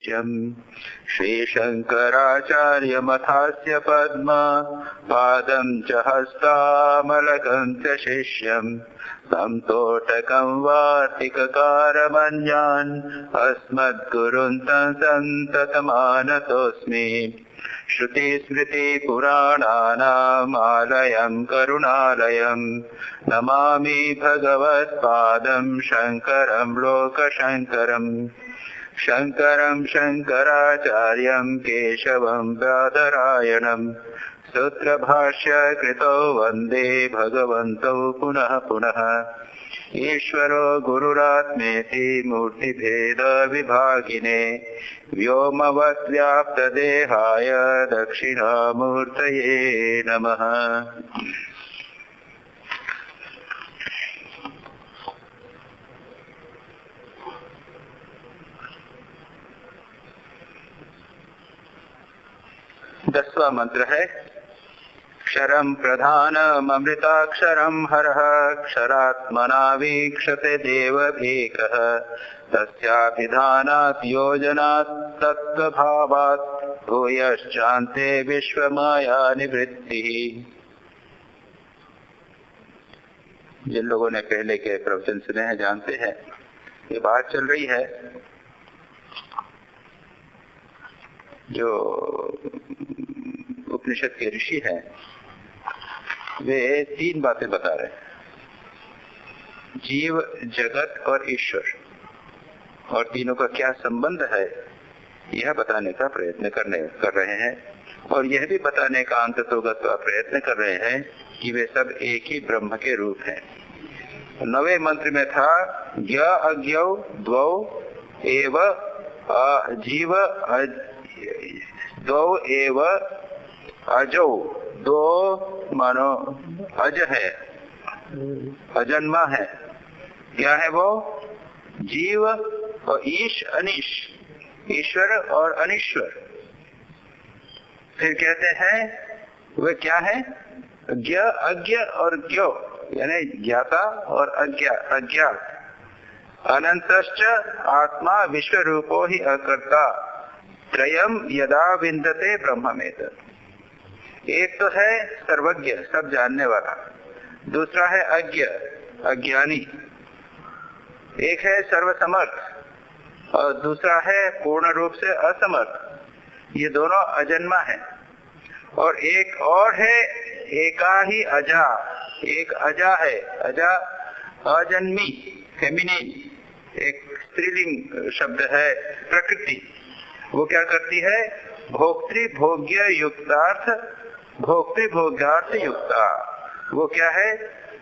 श्रीशङ्कराचार्यमथास्य पद्मा पादं च हस्तामलकं च शिष्यं तं तोटकं वार्तिककारमन्यान् अस्मद्गुरुन् तं सन्ततमानतोऽस्मि। श्रुतिस्मृतिपुराणानाम् आलयं करुणालयं नमामि भगवत्पादं शङ्करं लोकशङ्करम्। शङ्करं शङ्कराचार्यं केशवं बादरायणं सूत्रभाष्यकृतौ वन्दे भगवन्तौ पुनः पुनः। ईश्वरो गुरुरात्मेति मूर्तिभेदविभागिने व्योमवद्व्याप्तदेहाय दक्षिणामूर्तये नमः। 10वां मंत्र है क्षरं प्रधानममृताक्षरं हरः क्षरात्मना वीक्षते देवभीकः तस्याभिधानात् योजनात् तत्त्वभावात् भूयश्चान्ते विश्वमाया निवृत्तिः। जिन लोगों ने पहले के प्रवचन सुने हैं जानते हैं ये बात चल रही है जो उपनिषद के ऋषि हैं वे 3 बातें बता रहे हैं, जीव, जगत और ईश्वर, और तीनों का क्या संबंध है यह बताने का प्रयत्न कर रहे हैं और यह भी बताने का अंततोगत प्रयत्न कर रहे हैं कि वे सब एक ही ब्रह्म के रूप हैं। 9वें मंत्र में था ज्ञ अज्ञौ द्वौ एव जीव द्वौ एव अजौ, 2 मानो अज है, अजन्मा है। क्या है वो? जीव और ईश अनिश, ईश्वर और अनिश्वर। फिर कहते हैं वे क्या है? ज्ञ अज्ञ और ज्ञो, यानी ज्ञाता और अज्ञात। अनंतश्च आत्मा विश्व रूपो ही अकर्ता त्रयम यदा विन्दते ब्रह्ममेतत्। एक तो है सर्वज्ञ, सब जानने वाला, दूसरा है अज्ञ, अज्ञानी, एक है सर्वसमर्थ और दूसरा है पूर्ण रूप से असमर्थ। ये दोनों अजन्मा है। और एक और है एका ही अजा, एक अजा है, अजा अजन्मी, फेमिनिन, एक स्त्रीलिंग शब्द है प्रकृति। वो क्या करती है? भोक्तृभोग्य युक्तार्थ, भोक्तृभोग्यार्थ युक्ता। वो क्या है?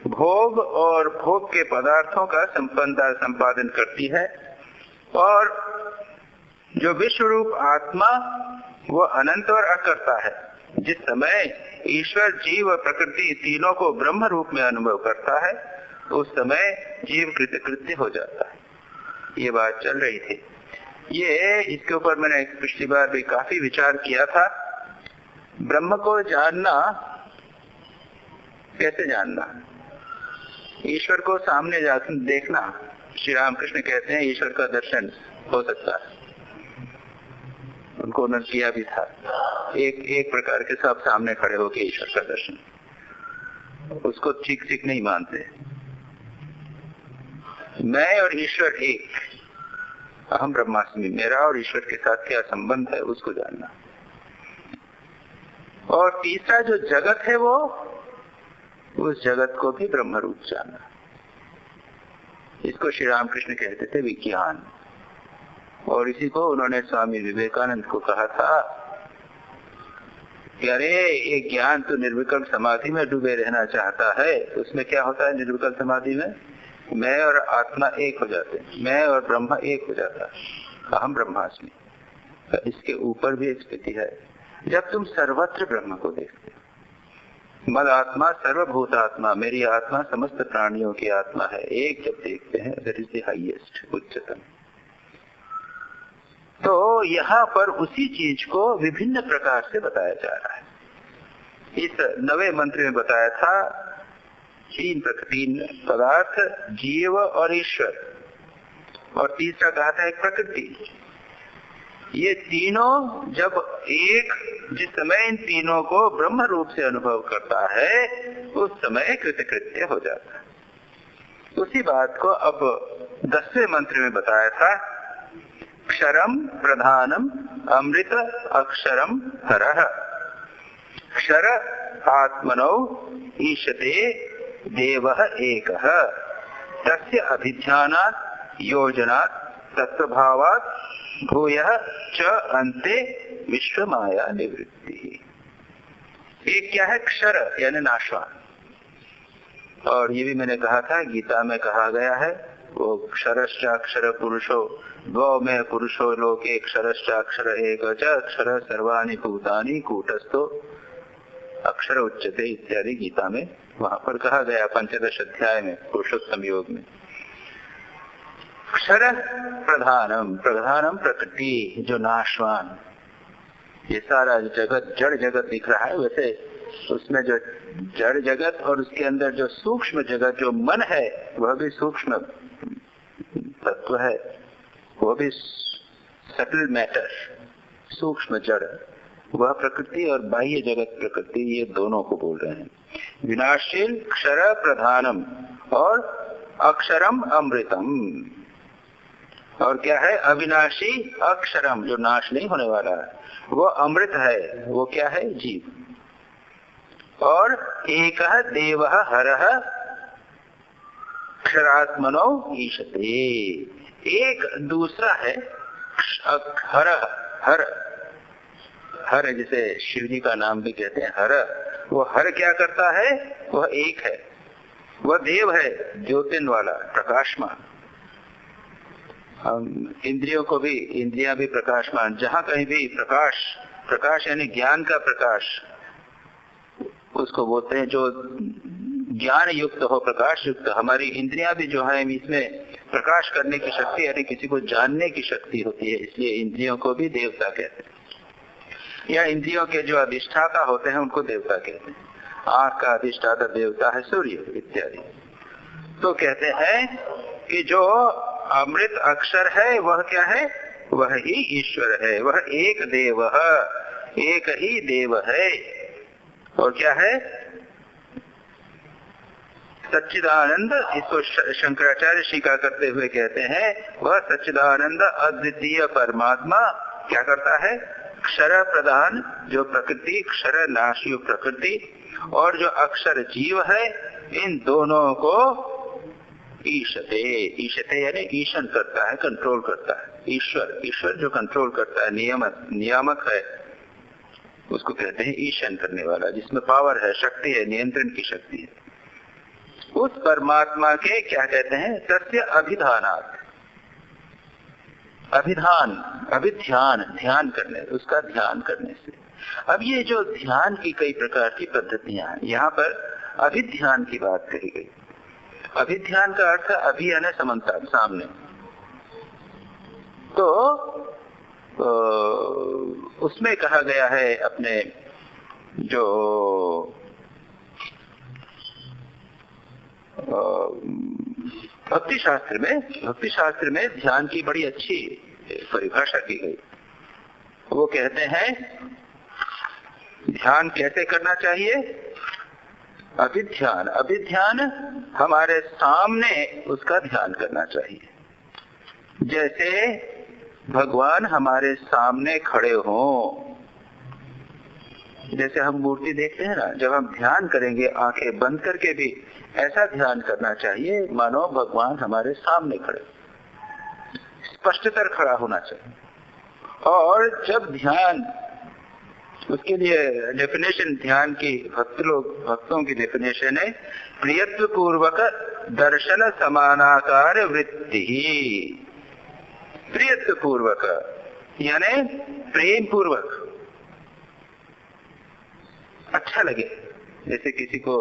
भोग और भोग के पदार्थों का संपादन करती है। और जो विश्व रूप आत्मा वो अनंत और अकर्ता है। जिस समय ईश्वर, जीव और प्रकृति तीनों को ब्रह्म रूप में अनुभव करता है उस समय जीव कृतकृत्य हो जाता है। ये बात चल रही थी। ये इसके ऊपर मैंने पिछली बार भी काफी विचार किया था। ब्रह्म को जानना, कैसे जानना? ईश्वर को सामने जाकर देखना। श्री रामकृष्ण कहते हैं ईश्वर का दर्शन हो सकता है, उनको उन्होंने किया भी था। एक प्रकार के सब सामने खड़े होकर ईश्वर का दर्शन, उसको ठीक नहीं मानते। मैं और ईश्वर एक, अहम ब्रह्मास्मि, मेरा और ईश्वर के साथ क्या संबंध है उसको जानना। और तीसरा जो जगत है वो, उस जगत को भी ब्रह्म रूप जानना। इसको श्री रामकृष्ण कहते थे विज्ञान। और इसी को उन्होंने स्वामी विवेकानंद को कहा था कि अरे ये ज्ञान तो निर्विकल्प समाधि में डूबे रहना चाहता है। उसमें क्या होता है निर्विकल्प समाधि में? मैं और आत्मा एक हो जाते हैं, मैं और ब्रह्म एक हो जाता है, अहम ब्रह्मास्मि। इसके ऊपर भी एक स्थिति है जब तुम सर्वत्र ब्रह्म को देखते हो। मद आत्मा सर्वभूत आत्मा, मेरी आत्मा समस्त प्राणियों की आत्मा है, एक जब देखते हैं दैट इज द हाईएस्ट, उच्चतम। तो यहाँ पर उसी चीज को विभिन्न प्रकार से बताया जा रहा है। इस 9वें मंत्र में बताया था 3 पदार्थ, जीव और ईश्वर, और तीसरा कहा था एक प्रकृति। ये तीनों जब एक जिस समय इन तीनों को ब्रह्म रूप से अनुभव करता है उस समय कृतकृत्य हो जाता है। उसी बात को अब 10वें मंत्र में बताया था। क्षरम प्रधानम अमृत अक्षरम हरः। क्षर आत्मनो ईशते देवः एकः तस्य अभिध्यानात् योजनात् तत्भावात् भूयः च अन्ते विश्व माया निवृत्ति। एक क्या है? क्षर यानी नाशवान। और ये भी मैंने कहा था गीता में कहा गया है वो क्षरश्चाक्षर पुरुषो द्वौ में पुरुषो लोके क्षरश्चाक्षर एकच अक्षर सर्वाणि भूतानि कूटस्थो अक्षर उच्यते इत्यादि गीता में वहां पर कहा गया 15 अध्याय में पुरुषोत्तम योग में। क्षर प्रधानम, प्रधानम प्रकृति जो नाशवान, ये सारा जगत जड़ जगत दिख रहा है, वैसे उसमें जो जड़ जगत और उसके अंदर जो सूक्ष्म जगत जो मन है वह भी सूक्ष्म तत्व है, वह भी सटल मैटर, सूक्ष्म जड़, वह प्रकृति और बाह्य जगत प्रकृति, ये दोनों को बोल रहे हैं। विनाशील क्षर प्रधानम और अक्षरम अमृतम। और क्या है? अविनाशी अक्षरम जो नाश नहीं होने वाला है, वो अमृत है। वो क्या है? जीव। और एक देव हरः क्षरात्मनो ईशते। एक दूसरा है हर। हर हर जिसे शिव जी का नाम भी कहते हैं हर। वो हर क्या करता है? वह एक है, वह देव है, ज्योतिन वाला, प्रकाशमान। हम इंद्रियों को भी, इंद्रियां भी प्रकाशमान, जहां कहीं भी प्रकाश, प्रकाश यानी ज्ञान का प्रकाश उसको बोलते हैं, जो ज्ञान युक्त हो, प्रकाश युक्त। हमारी इंद्रियां भी जो है इसमें प्रकाश करने की शक्ति यानी किसी को जानने की शक्ति होती है, इसलिए इंद्रियों को भी देवता कहते हैं। या इंद्रियों के जो अधिष्ठाता होते हैं उनको देवता कहते हैं। आंख का अधिष्ठाता देवता है सूर्य इत्यादि। तो कहते हैं कि जो अमृत अक्षर है वह क्या है? वह ही ईश्वर है, वह एक देव है, एक ही देव है। और क्या है? सच्चिदानंद, इसको शंकराचार्य टीका करते हुए कहते हैं वह सच्चिदानंद अद्वितीय परमात्मा क्या करता है? क्षर प्रधान जो प्रकृति, क्षर नाशियो प्रकृति, और जो अक्षर जीव है, इन दोनों को ईशते, ईशते यानी ईशन करता है, कंट्रोल करता है। ईश्वर, ईश्वर जो कंट्रोल करता है, नियामक है, उसको कहते हैं ईशन करने वाला, जिसमें पावर है, शक्ति है, नियंत्रण की शक्ति है। उस परमात्मा के क्या कहते हैं? तस्य अभिधानात्। अभिधान, अभिध्यान, ध्यान करने, उसका ध्यान करने से। अब ये जो ध्यान की कई प्रकार की पद्धतियां हैं, यहाँ पर अभिध्यान की बात कही गई। अभिध्यान का अर्थ अभी यानी समन्ता, सामने। तो उसमें कहा गया है अपने जो भक्ति शास्त्र में ध्यान की बड़ी अच्छी परिभाषा की गई। वो कहते हैं ध्यान कैसे करना चाहिए? अभिध्यान, अभिध्यान हमारे सामने उसका ध्यान करना चाहिए। जैसे भगवान हमारे सामने खड़े हों, जैसे हम मूर्ति देखते हैं ना, जब हम ध्यान करेंगे आंखें बंद करके भी ऐसा ध्यान करना चाहिए मानो भगवान हमारे सामने खड़े, स्पष्टतर खड़ा होना चाहिए। और जब ध्यान, उसके लिए डेफिनेशन ध्यान की भक्तों की डेफिनेशन है प्रियत्व पूर्वक दर्शन समानाकार वृत्ति। प्रियत्व पूर्वक यानी प्रेम पूर्वक, अच्छा लगे। जैसे किसी को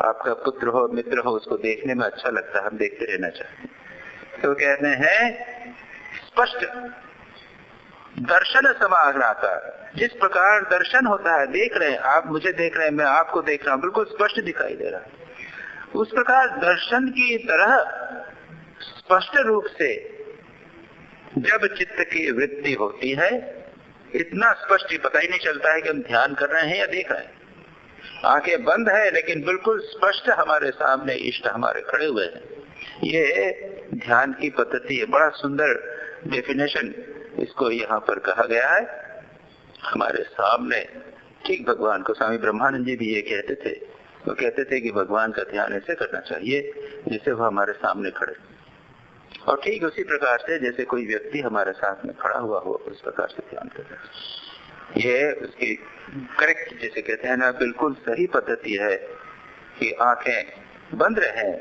आपका पुत्र हो, मित्र हो, उसको देखने में अच्छा लगता है, हम देखते रहना चाहते हैं। तो कहते हैं स्पष्ट दर्शन समानाकार, जिस प्रकार दर्शन होता है, देख रहे हैं आप, मुझे देख रहे हैं, मैं आपको देख रहा हूं, बिल्कुल स्पष्ट दिखाई दे रहा है। उस प्रकार दर्शन की तरह स्पष्ट रूप से जब चित्त की वृत्ति होती है, इतना स्पष्ट ही पता ही नहीं चलता है कि हम ध्यान कर रहे हैं या देख रहे हैं। आंखें बंद है लेकिन बिल्कुल स्पष्ट हमारे सामने इष्ट हमारे खड़े हुए हैं। ये ध्यान की पद्धति है। बड़ा सुंदर डेफिनेशन इसको यहाँ पर कहा गया है। हमारे सामने ठीक भगवान को स्वामी ब्रह्मानंद जी भी ये कहते थे। वो कहते थे कि भगवान का ध्यान ऐसे करना चाहिए जैसे वो हमारे सामने खड़े, और ठीक उसी प्रकार से जैसे कोई व्यक्ति हमारे साथ में खड़ा हुआ हो उस प्रकार से ध्यान करना। ये उसकी करेक्ट जिसे कहते हैं ना, बिल्कुल सही पद्धति है कि आंखें बंद रहे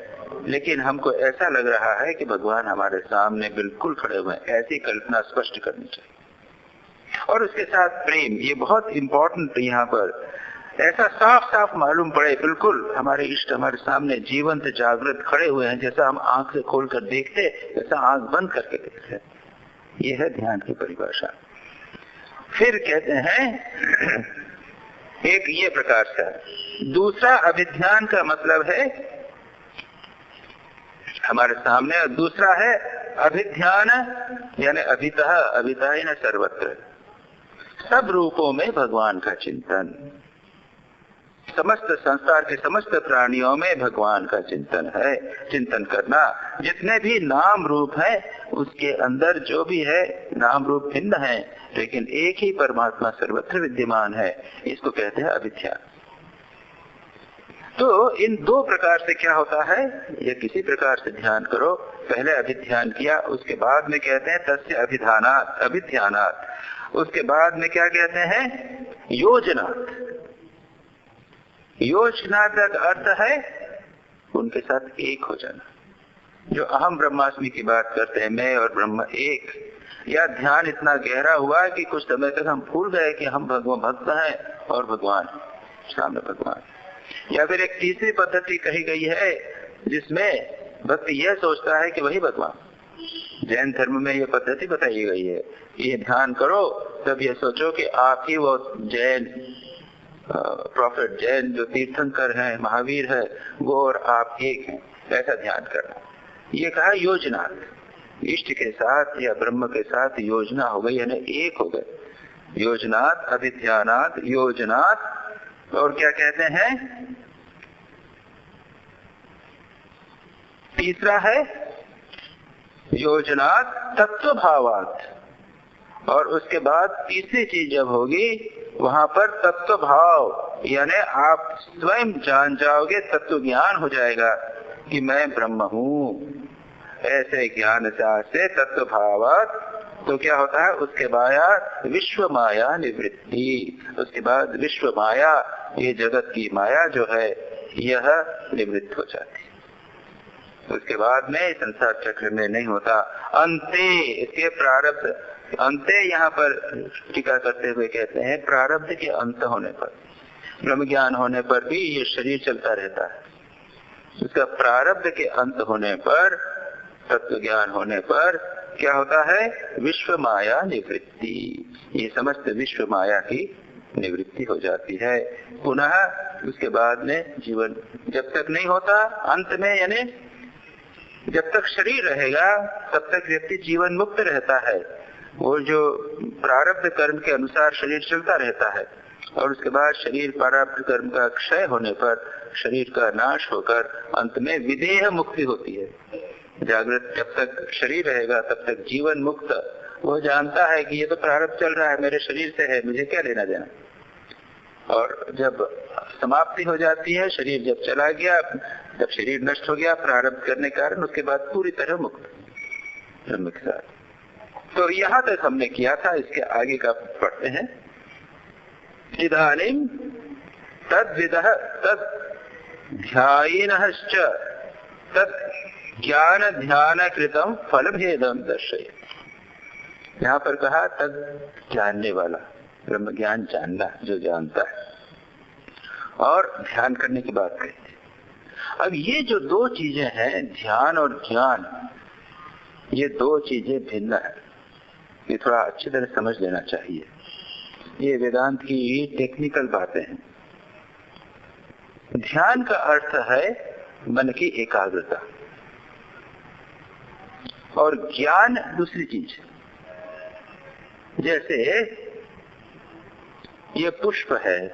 लेकिन हमको ऐसा लग रहा है कि भगवान हमारे सामने बिल्कुल खड़े हुए हैं, ऐसी कल्पना स्पष्ट करनी चाहिए। और उसके साथ प्रेम, ये बहुत इंपॉर्टेंट यहाँ पर ऐसा साफ साफ मालूम पड़े, बिल्कुल हमारे इष्ट हमारे सामने जीवंत जागृत खड़े हुए हैं, जैसा हम आंख से खोलकर देखते जैसा आंख बंद करके देखते। ये है ध्यान की परिभाषा। फिर कहते हैं एक ये प्रकार से, दूसरा अभिध्यान का मतलब है हमारे सामने, और दूसरा है अभिध्यान यानी अभितः, अभितः यानी सर्वत्र, सब रूपों में भगवान का चिंतन। समस्त संसार के समस्त प्राणियों में भगवान का चिंतन है। चिंतन करना, जितने भी नाम रूप है उसके अंदर जो भी है नाम रूप भिन्न है लेकिन एक ही परमात्मा सर्वत्र विद्यमान है, इसको कहते हैं अभिध्यान। तो इन दो प्रकार से क्या होता है, ये किसी प्रकार से ध्यान करो। पहले अभिध्यान किया, उसके बाद में कहते हैं तस्य अभिधानात्, अभिध्यानात्। उसके बाद में क्या कहते हैं, योजनात्। योजना का अर्थ है उनके साथ एक हो जाना। जो अहम ब्रह्मास्मि की बात करते हैं, मैं और ब्रह्म एक, या ध्यान इतना गहरा हुआ कि कुछ समय तक हम भूल गए कि हम भक्त हैं और भगवान सामने भगवान। या फिर एक तीसरी पद्धति कही गई है जिसमें भक्ति यह सोचता है कि वही भगवान। जैन धर्म में यह पद्धति बताई गई है, ये ध्यान करो तब ये सोचो कि आप ही वो जैन प्रॉफिट, जैन जो तीर्थंकर हैं, महावीर है, वो और आप एक हैं, ऐसा ध्यान करना। ये कहा योजना, इष्ट के साथ या ब्रह्म के साथ योजना हो गई, यानी एक हो गए। योजनात्, अभिध्यानात्, योजनात्। और क्या कहते हैं, तीसरा है योजनात् तत्व भावात्। और उसके बाद तीसरी चीज जब होगी वहां पर तत्व भाव, यानी आप स्वयं जान जाओगे, तत्व ज्ञान हो जाएगा कि मैं ब्रह्म हूँ। ऐसे ज्ञान से तत्व भावात् तो क्या होता है, उसके बाद विश्व माया निवृत्ति। उसके बाद विश्व माया, ये जगत की माया जो है यह निवृत्त हो जाती है। उसके बाद में संसार चक्र में नहीं होता। अंते, इसके प्रारब्ध, अंते यहाँ पर टीका करते हुए कहते हैं प्रारब्ध के अंत होने पर, ब्रह्म ज्ञान होने पर भी ये शरीर चलता रहता है। उसका प्रारब्ध के अंत होने पर, तत्व ज्ञान होने पर क्या होता है, विश्व माया निवृत्ति। ये समस्त विश्व माया की निवृत्ति हो जाती है। पुनः उसके बाद में जीवन जब तक नहीं होता, अंत में यानी जब तक शरीर रहेगा तब तक व्यक्ति जीवन मुक्त रहता है। वो जो प्रारब्ध कर्म के अनुसार शरीर चलता रहता है, और उसके बाद शरीर प्रारब्ध कर्म का क्षय होने पर शरीर का नाश होकर अंत में विदेह मुक्ति होती है। जागृत जब तक शरीर रहेगा तब तक जीवन मुक्त, वो जानता है कि ये तो प्रारब्ध चल रहा है, मेरे शरीर से है, मुझे क्या लेना देना। और जब समाप्ति हो जाती है, शरीर जब चला गया, जब शरीर नष्ट हो गया प्रारब्ध करने के कारण, उसके बाद पूरी तरह मुक्त ब्रह्म के साथ। तो यहाँ तक हमने किया था, इसके आगे का पढ़ते हैं। इदानीं तद्विदः तद् ध्यायिनश्च तद् ज्ञान ध्यान कृतम फल भेदम दर्शय। यहाँ पर कहा तद जानने वाला, ब्रह्म ज्ञान जानना, जो जानता है, और ध्यान करने की बात कहते हैं। अब ये जो दो चीजें हैं, ध्यान और ज्ञान, ये दो चीजें भिन्न है। ये थोड़ा अच्छी तरह समझ लेना चाहिए। ये वेदांत की टेक्निकल बातें हैं। ध्यान का अर्थ है मन की एकाग्रता, और ज्ञान दूसरी चीज है। जैसे ये पुष्प है,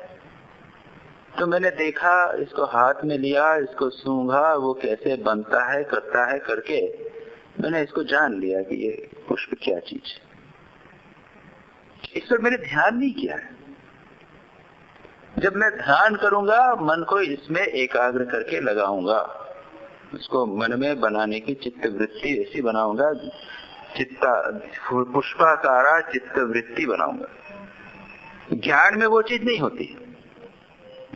तो मैंने देखा, इसको हाथ में लिया, इसको सूंघा, वो कैसे बनता है, करता है, करके मैंने इसको जान लिया कि ये पुष्प क्या चीज है। इस पर मैंने ध्यान नहीं किया है। जब मैं ध्यान करूंगा, मन को इसमें एकाग्र करके लगाऊंगा, उसको मन में बनाने की चित्त वृत्ति ऐसी बनाऊंगा, पुष्पाकारा चित्त वृत्ति बनाऊंगा। ज्ञान में वो चीज नहीं होती।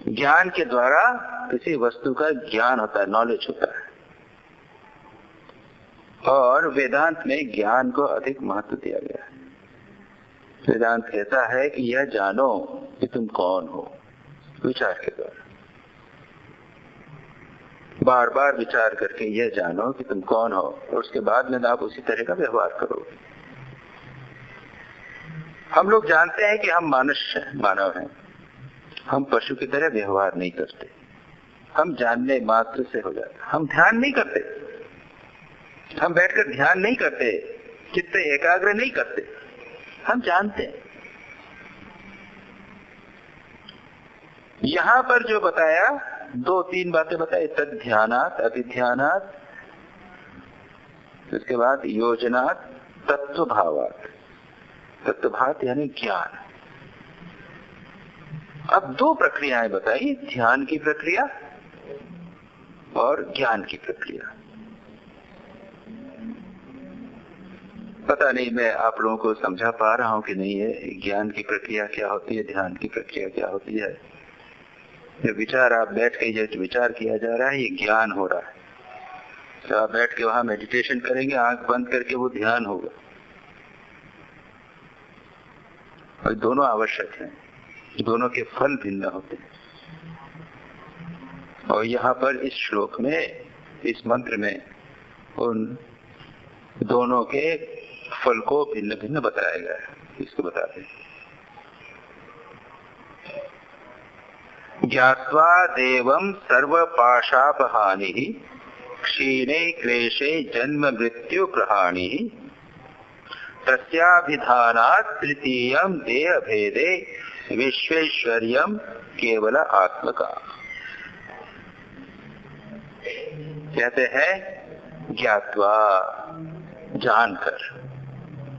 ज्ञान के द्वारा किसी वस्तु का ज्ञान होता है, नॉलेज होता है, और वेदांत में ज्ञान को अधिक महत्व दिया गया है। वेदांत कहता है कि यह जानो कि तुम कौन हो, विचार के द्वारा, बार बार विचार करके यह जानो कि तुम कौन हो, और उसके बाद में आप उसी तरह का व्यवहार करोगे। हम लोग जानते हैं कि हम मानव हैं, हम पशु की तरह व्यवहार नहीं करते, हम जानने मात्र से हो जाते, हम ध्यान नहीं करते, हम बैठकर ध्यान नहीं करते, चित्त एकाग्र नहीं करते, हम जानते हैं। यहां पर जो बताया, 2-3 बातें बताई, तद ध्यानात, अभिध्यानात, उसके बाद योजनात, तत्वभावात। तत्वभात यानी ज्ञान। अब 2 प्रक्रियाएं बताई, ध्यान की प्रक्रिया और ज्ञान की प्रक्रिया। पता नहीं मैं आप लोगों को समझा पा रहा हूं कि नहीं है, ज्ञान की प्रक्रिया क्या होती है, ध्यान की प्रक्रिया क्या होती है। जो विचार आप बैठ के जो विचार किया जा रहा है, ये ज्ञान हो रहा है। तो आप बैठ के वहां मेडिटेशन करेंगे, आंख बंद करके, वो ध्यान होगा। और दोनों आवश्यक हैं, दोनों के फल भिन्न होते हैं। और यहाँ पर इस श्लोक में, इस मंत्र में, उन दोनों के फल को भिन्न भिन्न बताया गया है। इसको बताते हैं। ज्ञात्वा देवं सर्व पाशापहानि क्षीणे क्लेशे जन्म मृत्यु प्रहाणि तस्याभिधानात् तृतीयं देह भेदे विश्वेश्वर्यं केवल आत्मका। कहते हैं ज्ञात्वा, जानकर,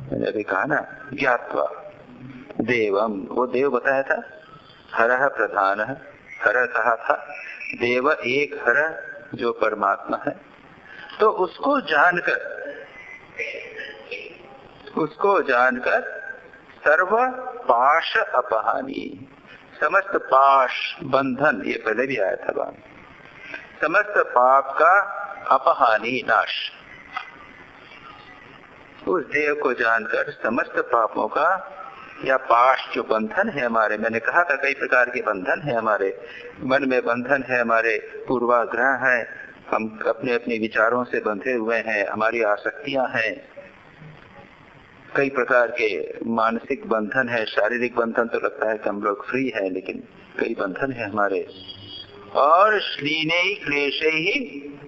मैंने अभी कहा ना, ज्ञात्वा देवम, वो देव बताया था, हरः प्रधान, हर कहा था, देव एक हर जो परमात्मा है। तो उसको जानकर सर्व पाश अपहानी, समस्त पाश बंधन, ये पहले भी आया था बात, समस्त पाप का अपहानी, नाश। उस देव को जानकर समस्त पापों का, या पाश जो बंधन है हमारे, मैंने कहा था कई प्रकार के बंधन है हमारे मन में, बंधन है हमारे पूर्वाग्रह है, हम अपने अपने विचारों से बंधे हुए हैं, हमारी आसक्तियां हैं, कई प्रकार के मानसिक बंधन है, शारीरिक बंधन तो लगता है कि हम लोग फ्री है, लेकिन कई बंधन है हमारे। और श्लीने क्लेशे ही,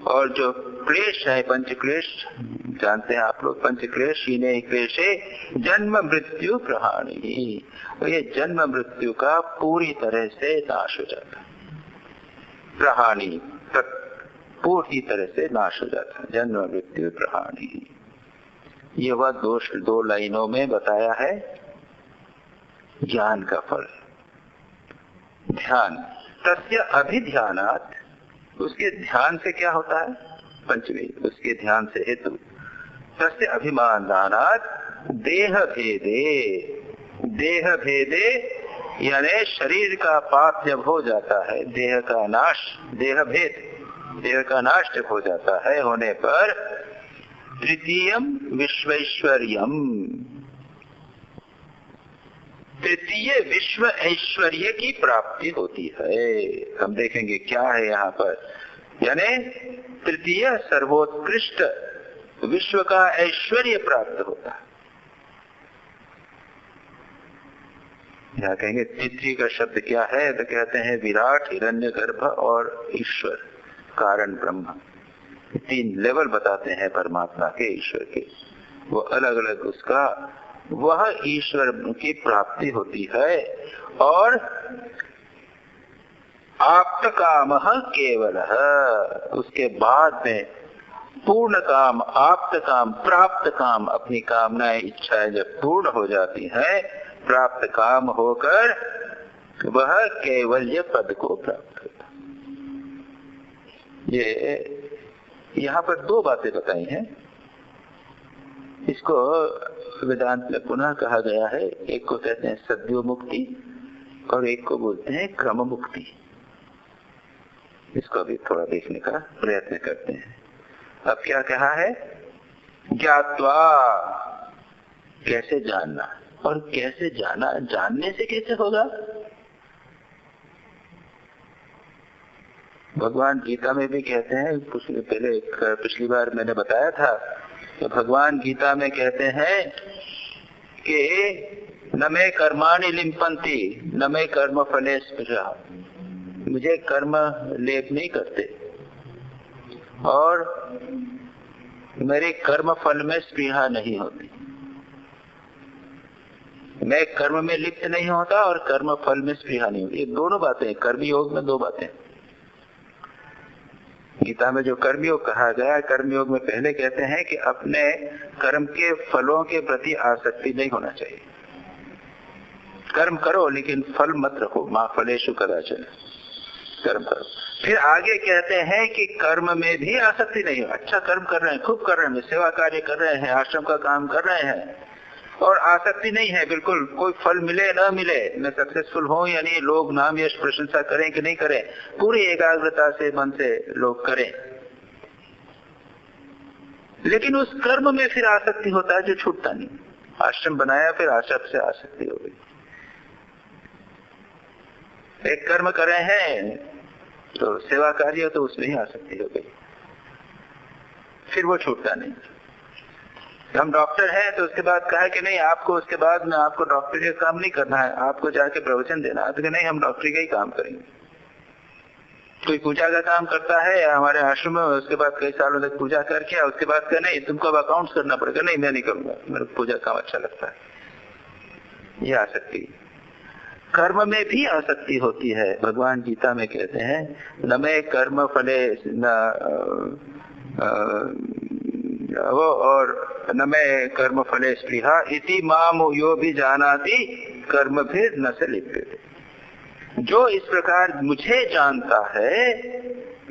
और जो क्लेश है, पंच क्लेश जानते हैं आप लोग, पंच क्लेश, श्लीने क्लेशे जन्म मृत्यु प्रहाणी, और ये जन्म मृत्यु का पूरी तरह से नाश हो जाता है, प्रहाणी तक पूरी तरह से नाश हो जाता है, जन्म मृत्यु प्रहाणी। ये वह 2 लाइनों में बताया है ज्ञान का फल। ध्यान, तस्य अभिध्यानात्, उसके ध्यान से क्या होता है, पंचमी, उसके ध्यान से हेतु, तस्य अभिमानात् देह भेदे, देह भेदे यानी शरीर का पाप जब हो जाता है, देह का नाश, देह भेद, देह का नाश जब हो जाता है, होने पर तृतीयम विश्वैश्वर्यम, तृतीय विश्व ऐश्वर्य की प्राप्ति होती है। हम देखेंगे क्या है यहाँ पर, यानी तृतीय सर्वोत्कृष्ट विश्व का ऐश्वर्य प्राप्त होता है। यहाँ कहेंगे तृतीय का शब्द क्या है, तो कहते हैं विराट, हिरण्यगर्भ और ईश्वर, कारण ब्रह्म। 3 लेवल बताते हैं परमात्मा के, ईश्वर के, वो अलग अलग उसका वह ईश्वर की प्राप्ति होती है। और आप्त काम केवल, उसके बाद में पूर्ण काम, आप्त काम, प्राप्त काम, अपनी कामनाएं इच्छाएं जब पूर्ण हो जाती हैं, प्राप्त काम होकर वह कैवल्य पद को प्राप्त करता। ये यहाँ पर दो बातें बताई हैं। इसको वेदांत में पुनः कहा गया है, एक को कहते हैं सद्यो मुक्ति और एक को बोलते हैं क्रम मुक्ति। इसको भी थोड़ा देखने का प्रयत्न करते हैं। अब क्या कहा है? ज्ञात्वा, कैसे जानना, और कैसे जाना, जानने से कैसे होगा? भगवान गीता में भी कहते हैं, पिछली बार मैंने बताया था, तो भगवान गीता में कहते हैं कि न मे कर्माणि लिम्पन्ति न मे कर्म फले स्पृहा, मुझे कर्म लेप नहीं करते और मेरे कर्म फल में स्पृहा नहीं होती। मैं कर्म में लिप्त नहीं होता और कर्म फल में स्पृहा नहीं होती। ये दोनों बातें, कर्मयोग में दो बातें। गीता में जो कर्मयोग कहा गया, कर्मयोग में पहले कहते हैं कि अपने कर्म के फलों के प्रति आसक्ति नहीं होना चाहिए। कर्म करो लेकिन फल मत रखो, मां फलेषु कदाचन, कर्म करो। फिर आगे कहते हैं कि कर्म में भी आसक्ति नहीं हो। अच्छा कर्म कर रहे हैं, खूब कर रहे हैं, सेवा कार्य कर रहे हैं, आश्रम का काम कर रहे हैं और आसक्ति नहीं है बिल्कुल, कोई फल मिले ना मिले, मैं सक्सेसफुल हूं या नहीं, लोग नाम यश प्रशंसा करें कि नहीं करें, पूरी एकाग्रता से मन से लोग करें, लेकिन उस कर्म में फिर आसक्ति होता है जो छूटता नहीं। आश्रम बनाया, फिर आश्रम से आसक्ति हो गई। एक कर्म कर रहे हैं तो सेवा कार्य, तो उसमें ही आसक्ति हो गई, फिर वो छूटता नहीं। हम डॉक्टर हैं तो उसके बाद कहा कि नहीं, आपको उसके बाद में आपको डॉक्टरी का काम नहीं करना है, आपको जाके प्रवचन देना है, तो कि नहीं हम डॉक्टरी का ही काम करेंगे। कोई पूजा का काम करता है हमारे आश्रम में, उसके बाद कई सालों तक पूजा करके उसके बाद कहा नहीं तुमको अब अकाउंट्स करना पड़ेगा, नहीं मैं नहीं करूंगा, मेरे पूजा काम अच्छा लगता है। ये आसक्ति, कर्म में भी आसक्ति होती है। भगवान गीता में कहते हैं न मे कर्म फले वो और न मे कर्म फले स्पृहा इति माम यो भी जानाति कर्म फिर न से लिप्यते। जो इस प्रकार मुझे जानता है,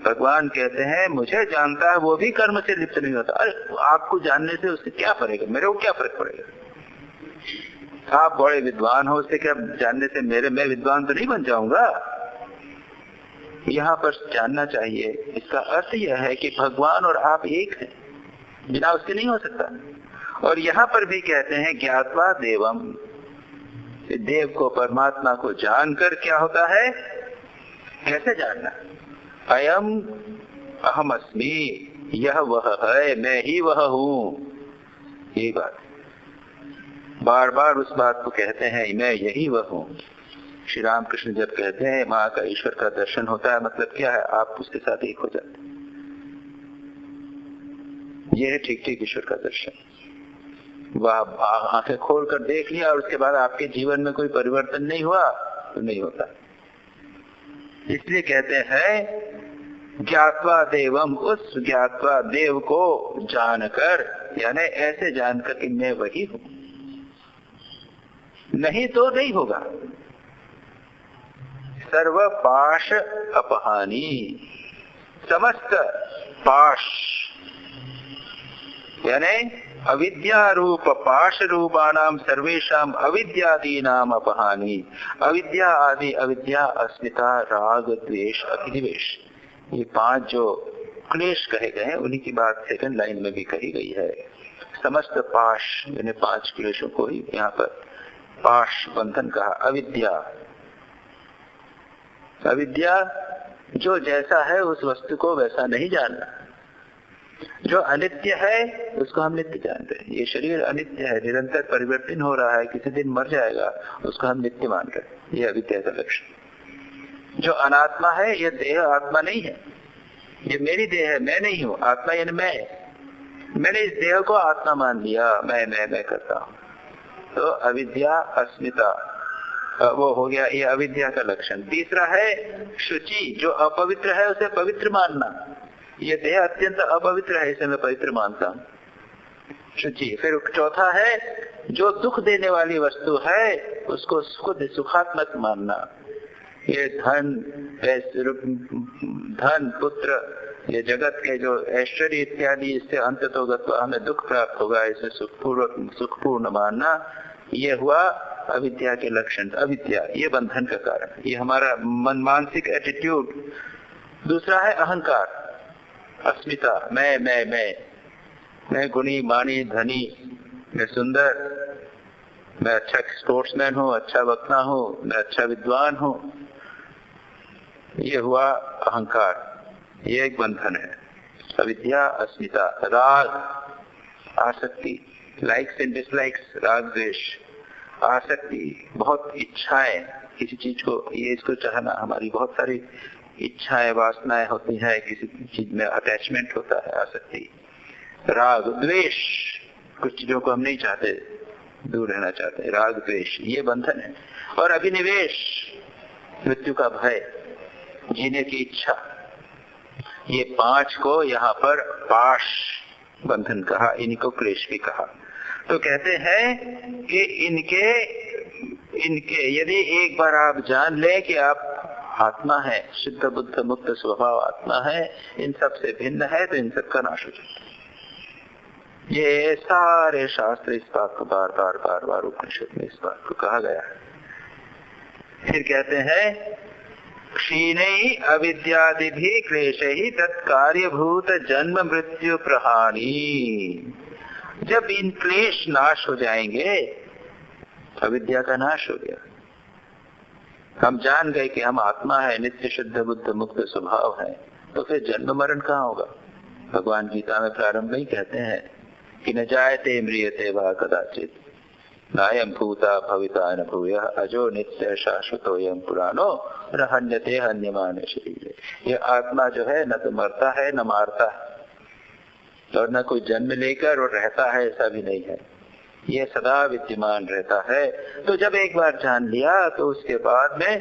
भगवान कहते हैं मुझे जानता है, वो भी कर्म से लिप्त नहीं होता। अरे आपको जानने से उससे क्या फर्क है, मेरे को क्या फर्क पड़ेगा? आप बड़े विद्वान हो, उससे क्या जानने से मैं विद्वान तो नहीं बन जाऊंगा। यहाँ पर जानना चाहिए, इसका अर्थ यह है कि भगवान और आप एक हैं, बिना उसके नहीं हो सकता। और यहाँ पर भी कहते हैं ज्ञात्वा देवम, देव को, परमात्मा को जानकर क्या होता है, कैसे जानना? अयम अहम अस्मि, यह वह है, मैं ही वह हूँ। ये बात बार बार उस बात को कहते हैं, मैं यही वह हूँ। श्री रामकृष्ण जब कहते हैं माँ का ईश्वर का दर्शन होता है, मतलब क्या है, आप उसके साथ एक हो जाते हैं। यह है ठीक ठीक ईश्वर का दर्शन। वह आंखें खोल कर देख लिया और उसके बाद आपके जीवन में कोई परिवर्तन नहीं हुआ तो नहीं होता। इसलिए कहते हैं ज्ञात्वा देवम, उस ज्ञात्वा देव को जानकर, यानी ऐसे जानकर कि मैं वही हूं, नहीं तो नहीं होगा। सर्व पाश अपहानी, समस्त पाश यानी अविद्या रूप पाश रूपानाम सर्वेशाम अविद्यादीनाम अपहानी। अविद्या आदि, अविद्या, अस्मिता, राग, द्वेष, अभिनिवेश, ये पांच जो क्लेश कहे गए हैं उन्हीं की बात सेकंड लाइन में भी कही गई है। समस्त पाश यानी पांच क्लेशों को ही यहाँ पर पाश बंधन कहा। अविद्या, अविद्या जो जैसा है उस वस्तु को वैसा नहीं जानना। जो अनित्य है उसको हम नित्य जानते हैं। ये शरीर अनित्य है, निरंतर परिवर्तन हो रहा है, किसी दिन मर जाएगा, उसको हम नित्य मान रहे हैं। ये अविद्या का लक्षण। जो अनात्मा है, ये देह आत्मा नहीं है, ये मेरी देह है, मैं नहीं हूँ। आत्मा यानी मैंने इस देह को आत्मा मान लिया, मैं करता हूँ। तो अविद्या अस्मिता, वो हो गया, ये अविद्या का लक्षण। तीसरा है शुचि, जो अपवित्र है उसे पवित्र मानना। ये देह अत्यंत अपवित्र है, इसे मैं पवित्र मानता हूँ, शुचि। फिर चौथा है जो दुख देने वाली वस्तु है उसको खुद सुखात्मक मानना। ये धन पुत्र, ये जगत के जो ऐश्वर्य इत्यादि, इससे अंततोगत्वा हमें दुख प्राप्त होगा, इसे सुखपूर्ण मानना। ये हुआ अविद्या के लक्षण। अविद्या ये बंधन का कारण, ये हमारा मानसिक एटीट्यूड। दूसरा है अहंकार, अस्मिता, मैं गुणी मानी धनी, मैं सुंदर, मैं अच्छा स्पोर्ट्समैन हूँ, अच्छा वक्ता हूँ, मैं अच्छा विद्वान हूँ। ये हुआ अहंकार, ये एक बंधन है। अविद्या अस्मिता। राग, आसक्ति, लाइक्स एंड डिसलाइक्स, राग द्वेष, आसक्ति, बहुत इच्छाएं किसी चीज को, ये इसको चाहना, हमारी बहुत सारी इच्छाएं वासनाएं होती है, किसी चीज में अटैचमेंट होता है, आसक्ति। राग, द्वेष, कुछ चीजों को हम नहीं चाहते, दूर रहना चाहते, राग द्वेष, ये बंधन है। और अभिनिवेश, मृत्यु का भय, जीने की इच्छा, ये पांच को यहाँ पर पाश बंधन कहा, इनको क्लेश भी कहा। तो कहते हैं कि इनके यदि एक बार आप जान ले कि आप आत्मा है, शुद्ध बुद्ध मुक्त स्वभाव आत्मा है, इन सब से भिन्न है, तो इन सब का नाश हो जाता है। ये सारे शास्त्र इस बात को बार बार उपनिषद में इस बात को कहा गया है। फिर कहते हैं क्षीणै अविद्यादिभिः क्लेशैः तत्कार्यभूत जन्म मृत्यु प्रहाणी। जब इन क्लेश नाश हो जाएंगे, अविद्या का नाश हो गया, हम जान गए कि हम आत्मा है, नित्य शुद्ध बुद्ध मुक्त स्वभाव है, तो फिर जन्म मरण कहाँ होगा। भगवान गीता में प्रारंभ में ही कहते हैं कि न जायते म्रियते वा कदाचित, नायं भूता भविता न भूयः, अजो नित्य शाश्वतोऽयं पुराणो न हन्यते हन्यमाने शरीरे। ये आत्मा जो है न तो मरता है न मारता है, और न कोई जन्म लेकर और रहता है, ऐसा भी नहीं है, ये सदा विद्यमान रहता है। तो जब एक बार जान लिया तो उसके बाद में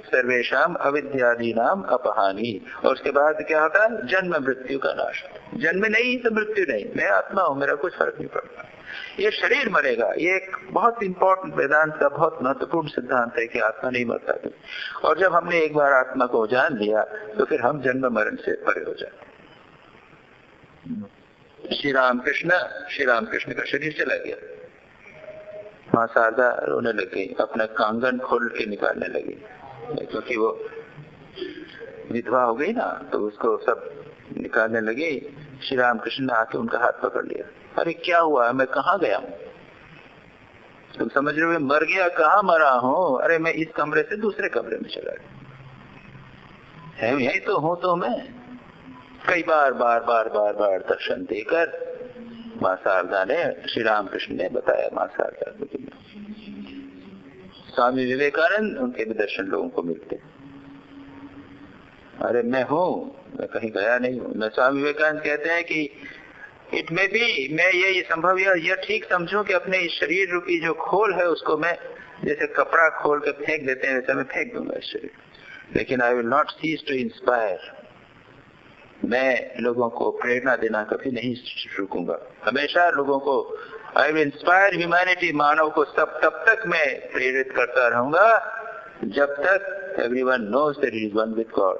सर्वेषाम अविद्यादीनाम अपहानी, और उसके बाद क्या होता है, जन्म मृत्यु का नाश। जन्म नहीं तो मृत्यु नहीं, मैं आत्मा हूँ, मेरा कुछ फर्क नहीं पड़ता। ये शरीर मरेगा, ये एक बहुत इंपॉर्टेंट वेदांत का बहुत महत्वपूर्ण सिद्धांत है कि आत्मा नहीं मरता। और जब हमने एक बार आत्मा को जान लिया तो फिर हम जन्म मरण से परे हो जाते। श्री राम कृष्ण का शरीर चला गया, माँ शारदा रोने लगी, अपना कांगन खोल के निकालने लगी, क्योंकि वो विधवा हो गई ना, तो उसको सब निकालने लगी। श्री राम कृष्ण ने आके उनका हाथ पकड़ लिया, अरे क्या हुआ, मैं कहाँ गया हूँ, तुम समझ रहे हो मर गया, कहाँ मरा हूँ, अरे मैं इस कमरे से दूसरे कमरे में चला गया है, यही तो हूँ। तो मैं कई बार दर्शन देकर माँ शारदा ने, श्री राम कृष्ण ने बताया माँ शारदा को। स्वामी विवेकानंद, उनके भी दर्शन लोगों को मिलते, अरे मैं हूँ, मैं कहीं गया नहीं हूँ। मैं स्वामी विवेकानंद कहते हैं कि इट में भी मैं ये संभव यह ठीक समझूं कि अपने इस शरीर रूपी जो खोल है उसको मैं जैसे कपड़ा खोल के फेंक देते हैं वैसे मैं फेंक दूंगा इस शरीर, लेकिन I will not cease to inspire. मैं लोगों को प्रेरणा देना कभी नहीं रुकूंगा, हमेशा लोगों को आई विल इंस्पायर ह्यूमैनिटी, मानव को सब तब तक मैं प्रेरित करता रहूंगा जब तक everyone knows that he is one with God,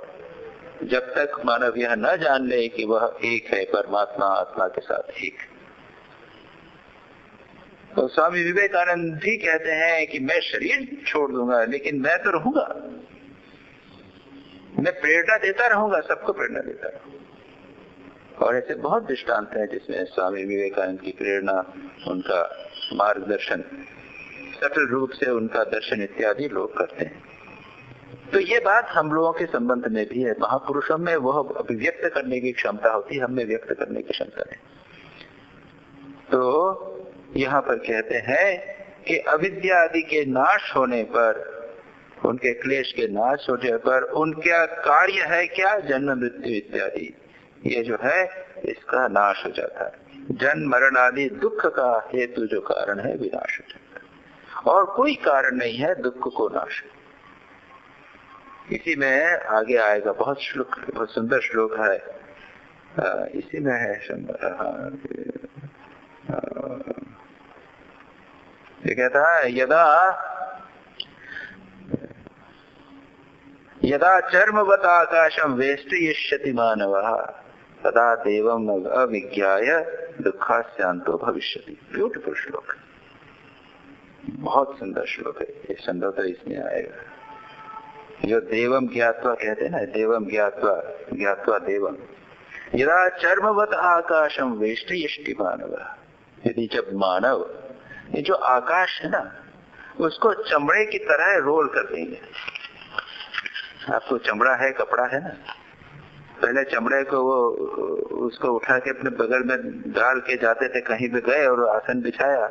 जब तक मानव यह न जान ले कि वह एक है, परमात्मा आत्मा के साथ एक। तो स्वामी विवेकानंद भी कहते हैं कि मैं शरीर छोड़ दूंगा लेकिन मैं तो रहूंगा, मैं प्रेरणा देता रहूंगा, सबको प्रेरणा देता रहूंगा। और ऐसे बहुत दृष्टांत हैं जिसमें स्वामी विवेकानंद की प्रेरणा, उनका मार्गदर्शन, सटल रूप से उनका दर्शन इत्यादि लोग करते हैं। तो ये बात हम लोगों के संबंध में भी है, महापुरुषों में वह अभिव्यक्त करने की क्षमता होती है, हमें व्यक्त करने की क्षमता नहीं। तो यहाँ पर कहते हैं कि अविद्या आदि के नाश होने पर, उनके क्लेश के नाश होने पर उनका कार्य है क्या, जन्म मृत्यु इत्यादि, ये जो है इसका नाश हो जाता है। जन्म मरण आदि दुख का हेतु जो कारण है विनाश हो जाता है। और कोई कारण नहीं है दुख को नाश। इसी में आगे आएगा, बहुत सुंदर श्लोक है, इसी में है ये कहता है यदा चर्मवत् आकाशम वेष्टयिष्यति मानवः तदा देवम अविज्ञाय दुःखास्यांतो भविष्यति। ब्यूटीफुल श्लोक, बहुत सुंदर श्लोक है ये, संभवतः इसमें आएगा। जो देवम ज्ञात्वा कहते हैं ना, देवम ज्ञात्वा देवम। यदा चर्मवत् आकाशम वेष्टयिष्यति मानवः, यदि जब मानव ये जो आकाश है ना उसको चमड़े की तरह रोल कर देंगे। आपको चमड़ा है, कपड़ा है ना, पहले चमड़े को वो उसको उठा के अपने बगल में डाल के जाते थे, कहीं भी गए और आसन बिछाया,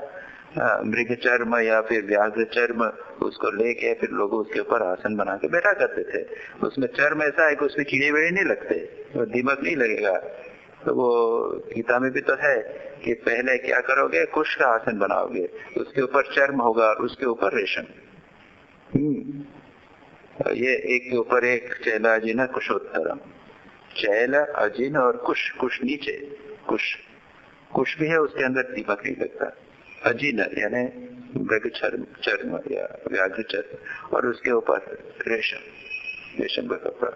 मृग चर्म या फिर व्याघ्र चर्म उसको लेके फिर लोग उसके ऊपर आसन बना के बैठा करते थे। उसमें चर्म ऐसा है कि उसमें कीड़े वेड़े नहीं लगते, दीमक नहीं लगेगा। तो वो गीता में भी तो है कि पहले क्या करोगे, कुश का आसन बनाओगे, उसके ऊपर चर्म होगा और उसके ऊपर रेशम। ये एक के ऊपर एक, चैलाजिन कुशोत्तरम, चैल अजिन और कुश, कुश नीचे, कुश भी है उसके अंदर दीमक नहीं लगता। अजिन यानी मृग चर्म या व्याघ्र चर्म, और उसके ऊपर रेशम का कपड़ा,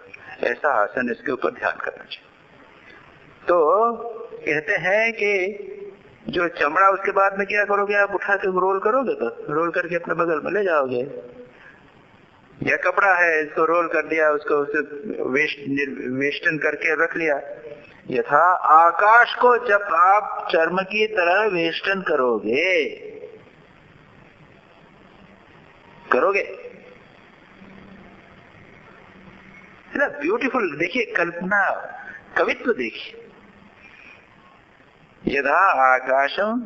ऐसा आसन इसके ऊपर ध्यान करना चाहिए। तो कहते हैं कि जो चमड़ा उसके बाद में क्या करोगे, आप उठा के रोल करोगे, तो रोल करके अपने बगल में ले जाओगे। या कपड़ा है, इसको रोल कर दिया, उसको वेष्टन करके रख लिया। यथा आकाश को जब आप चर्म की तरह वेष्टन करोगे ना, ब्यूटीफुल। देखिए कल्पना, कवित्व देखिए। यथा आकाशम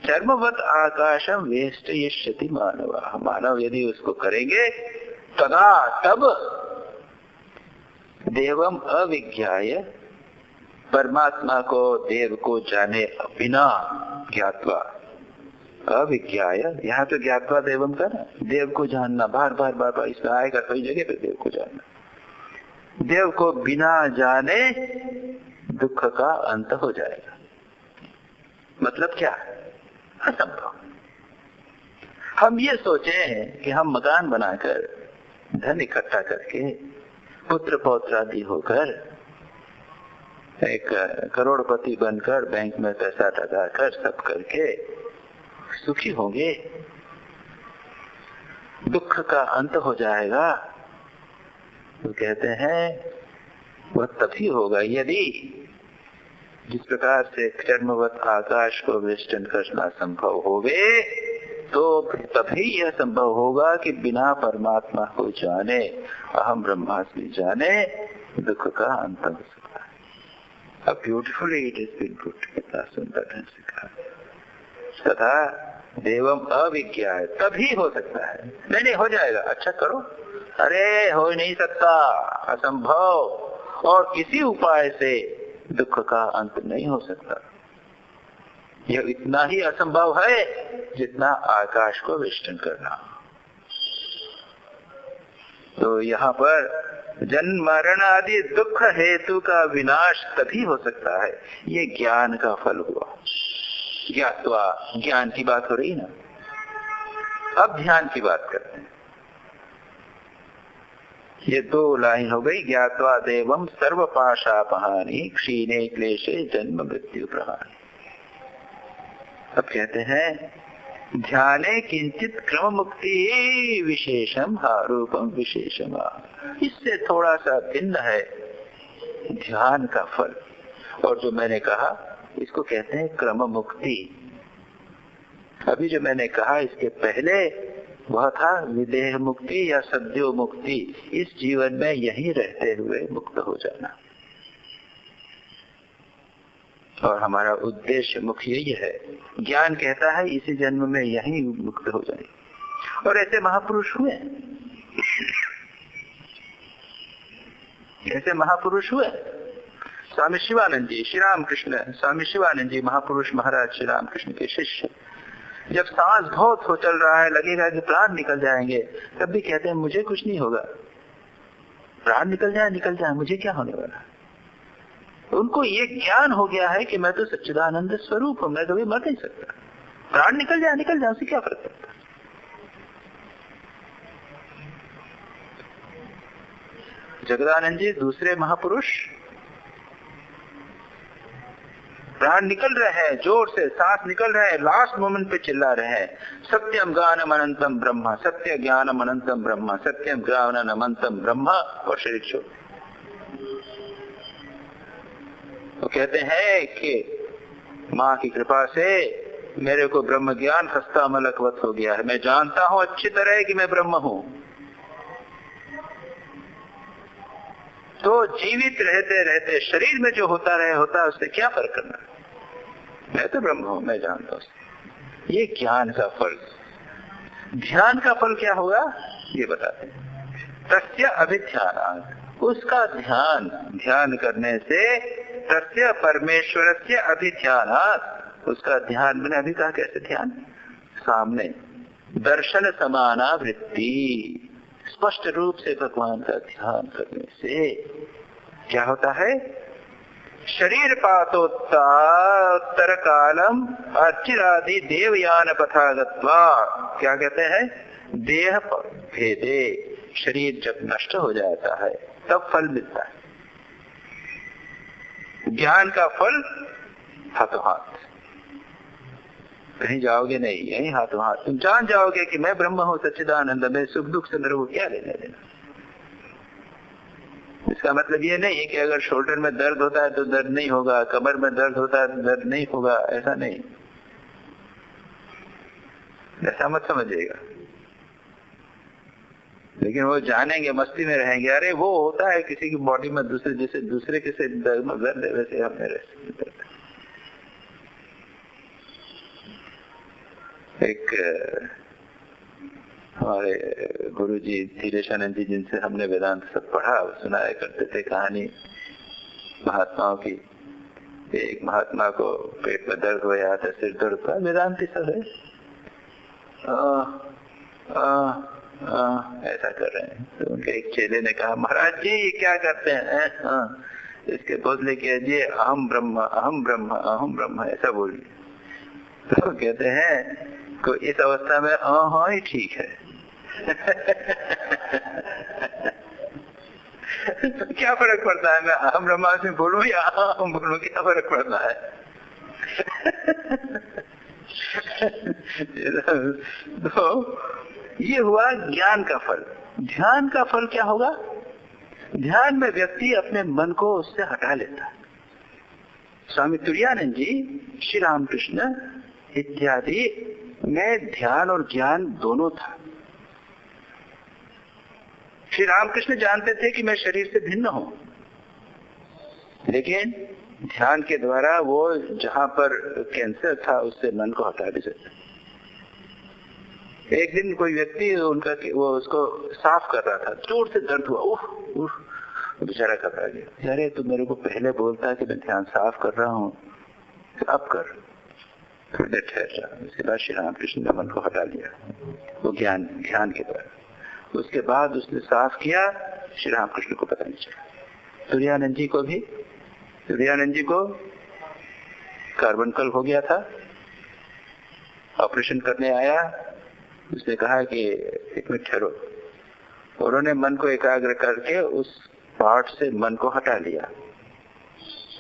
चर्मवत् आकाशम वेष्टयिष्यति मानवः, मानव यदि उसको करेंगे तदा तब देवम अविज्ञाय, परमात्मा को देव को जाने बिना, ज्ञात्वा अविज्ञाय, यहाँ तो ज्ञात्वा देवम का ना, देव को जानना, बार बार इसमें आएगा कई जगह पे देव को जानना। देव को बिना जाने दुख का अंत हो जाएगा। मतलब क्या, असंभव। हम ये सोचे कि हम मकान बनाकर, धन इकट्ठा करके, पुत्र पौत्र आदि होकर, एक करोड़पति बनकर, बैंक में पैसा लगा कर सब करके सुखी होंगे, दुख का अंत हो जाएगा। तो कहते हैं वह तभी होगा यदि जिस प्रकार से चर्मवत् आकाश को वेष्टन करना संभव होवे, तो तभी यह संभव होगा कि बिना परमात्मा को जाने, अहम ब्रह्मास्मि जाने, दुख का अंत हो सकता है। अब beautifully it is been put, कितना सुंदर ढंग से कहा। तथा देवम अविज्ञा, तभी हो सकता है। नहीं हो जाएगा, अच्छा करो, अरे हो नहीं सकता, असंभव, और किसी उपाय से दुख का अंत नहीं हो सकता। यह इतना ही असंभव है जितना आकाश को वेष्टन करना। तो यहाँ पर जन्म मरण आदि दुख हेतु का विनाश तभी हो सकता है, ये ज्ञान का फल हुआ। ज्ञात्वा, ज्ञान की बात हो रही ना, अब ध्यान की बात करते हैं। ये 2 लाइन हो गई। ज्ञात्वा देवम सर्व पाशापहानि क्षीणे क्लेशे जन्म मृत्यु प्रहानि। अब कहते हैं ध्याने किंचित क्रम मुक्ति विशेषम हारूपम विशेषम। इससे थोड़ा सा भिन्न है ध्यान का फल, और जो मैंने कहा इसको कहते हैं क्रम मुक्ति। अभी जो मैंने कहा इसके पहले वह था विदेह मुक्ति या सद्यो मुक्ति, इस जीवन में यहीं रहते हुए मुक्त हो जाना। और हमारा उद्देश्य मुख्य यही है। ज्ञान कहता है इसी जन्म में यहीं मुक्त हो जाए। और ऐसे महापुरुष हुए, ऐसे महापुरुष हुए। स्वामी शिवानंद जी, श्री रामकृष्ण, स्वामी शिवानंद जी महापुरुष महाराज श्री रामकृष्ण के शिष्य, जब सांस बहुत हो चल रहा है, लगेगा कि प्राण निकल जाएंगे, तब भी कहते हैं मुझे कुछ नहीं होगा, प्राण निकल जाए मुझे क्या होने वाला। उनको ये ज्ञान हो गया है कि मैं तो सच्चिदानंद स्वरूप हूं, मैं कभी मर नहीं सकता, प्राण निकल जाए उससे क्या फर्क पड़ता। जगदानंद जी दूसरे महापुरुष, प्राण निकल रहे हैं, जोर से सांस निकल रहे हैं, लास्ट मोमेंट पे चिल्ला रहे हैं, सत्यम ज्ञानम अनंतम ब्रह्म, सत्य ज्ञानम अनंतम ब्रह्म, सत्यम ज्ञानम अनंतम ब्रह्म, और शरीर छोड़। वो कहते हैं कि माँ की कृपा से मेरे को ब्रह्म ज्ञान हस्ता मलकवत हो गया है, मैं जानता हूं अच्छी तरह कि मैं ब्रह्म हूं। तो जीवित रहते रहते शरीर में जो होता है उससे क्या फर्क करना, मैं तो ब्रह्म हूं, मैं जानता हूं। ये ज्ञान का फल। ध्यान का फल क्या होगा ये बताते हैं। तस्य अभिध्यानात्, उसका ध्यान करने से, तस्य परमेश्वरस्य अभिध्यानात्, उसका ध्यान, मैंने अभी कहा कैसे ध्यान, सामने दर्शन समाना वृत्ति, स्पष्ट रूप से भगवान का ध्यान करने से क्या होता है, शरीर पातोत्तर कालम अर्चिरादि देवयान पथागत्वा, क्या कहते हैं, देह भेदे, शरीर जब नष्ट हो जाता है तब फल मिलता है। ज्ञान का फल हाथों हाथ, कहीं जाओगे नहीं, यही हाथों हाथ तुम जान जाओगे कि मैं ब्रह्म हूं, सच्चिदानंद, मैं सुख दुख से मेरे को क्या लेने देना। इसका मतलब ये नहीं है कि अगर शोल्डर में दर्द होता है तो दर्द नहीं होगा, कमर में दर्द होता है तो दर्द नहीं होगा, ऐसा नहीं, ऐसा मत समझिएगा। लेकिन वो जानेंगे, मस्ती में रहेंगे, अरे वो होता है किसी की बॉडी में दूसरे किसी दर्द है, वैसे हम मेरे एक हमारे गुरुजी धीरेशानंद जी, जिनसे हमने वेदांत सब पढ़ा, सुनाया करते थे कहानी महात्माओं की। एक महात्मा को पेट में दर्द हो रहा था, सिर दर्द था, वेदांती सब है, ऐसा कर रहे हैं। तो उनके एक चेले ने कहा, महाराज जी ये क्या करते हैं? इसके बदले कीजिए अहम ब्रह्म ऐसा बोलिए। तो कहते हैं को इस अवस्था में हाँ ही ठीक है। क्या फर्क पड़ता है, मैं अहम ब्रह्मास्मि बोलूं या अहम बोलूं, क्या फर्क पड़ता है। तो ये हुआ ज्ञान का फल। ध्यान का फल क्या होगा, ध्यान में व्यक्ति अपने मन को उससे हटा लेता है। स्वामी तुरानंद जी, श्री रामकृष्ण इत्यादि में ध्यान और ज्ञान दोनों था। श्री रामकृष्ण जानते थे कि मैं शरीर से भिन्न हूं, लेकिन ध्यान के द्वारा वो जहां पर कैंसर था उससे मन को हटा भी सकते। एक दिन कोई व्यक्ति उनका वो उसको साफ कर रहा था, जोर से दर्द हुआ, बेचारा घबरा गया, अरे तू मेरे को पहले बोलता है कि मैं ध्यान साफ कर रहा हूँ, अब कर, थोड़ी देर ठहर जा। उसके बाद श्री रामकृष्ण ने मन को हटा लिया, वो ध्यान के द्वारा। उसके बाद उसने साफ किया, श्री रामकृष्ण को पता नहीं चला। तुरानंद जी को कार्बनकल हो गया था, ऑपरेशन करने आया, उसने कहा कि एक मिनट ठहरो। उन्होंने मन को एकाग्र करके उस पार्ट से मन को हटा लिया।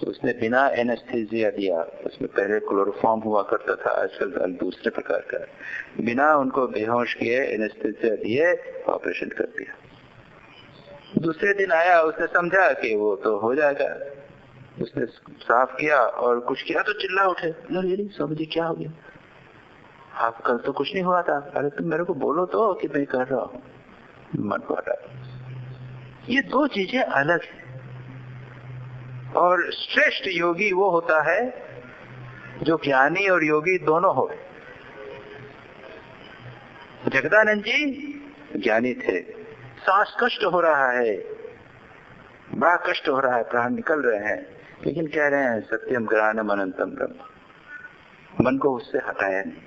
उसने बिना एनेस्थीसिया दिया, उसमें पहले क्लोरोफॉर्म हुआ करता था, आजकल दूसरे प्रकार का, बिना उनको बेहोश किए एनेस्थीसिया दिए ऑपरेशन कर दिया। दूसरे दिन आया, उसने समझा कि वो तो हो जाएगा, उसने साफ किया और कुछ किया तो चिल्ला उठे, अरे समझे क्या हो गया, आप कल तो कुछ नहीं हुआ था, अरे तुम मेरे को बोलो तो कि मैं कर रहा हूँ, मन को हटा। ये दो चीजें अलग है। और श्रेष्ठ योगी वो होता है जो ज्ञानी और योगी दोनों हो। जगदानंद जी ज्ञानी थे, सांस कष्ट हो रहा है, बड़ा कष्ट हो रहा है, प्राण निकल रहे हैं, लेकिन कह रहे हैं सत्यम ज्ञानम अनंतम ब्रह्म, मन को उससे हटाया नहीं।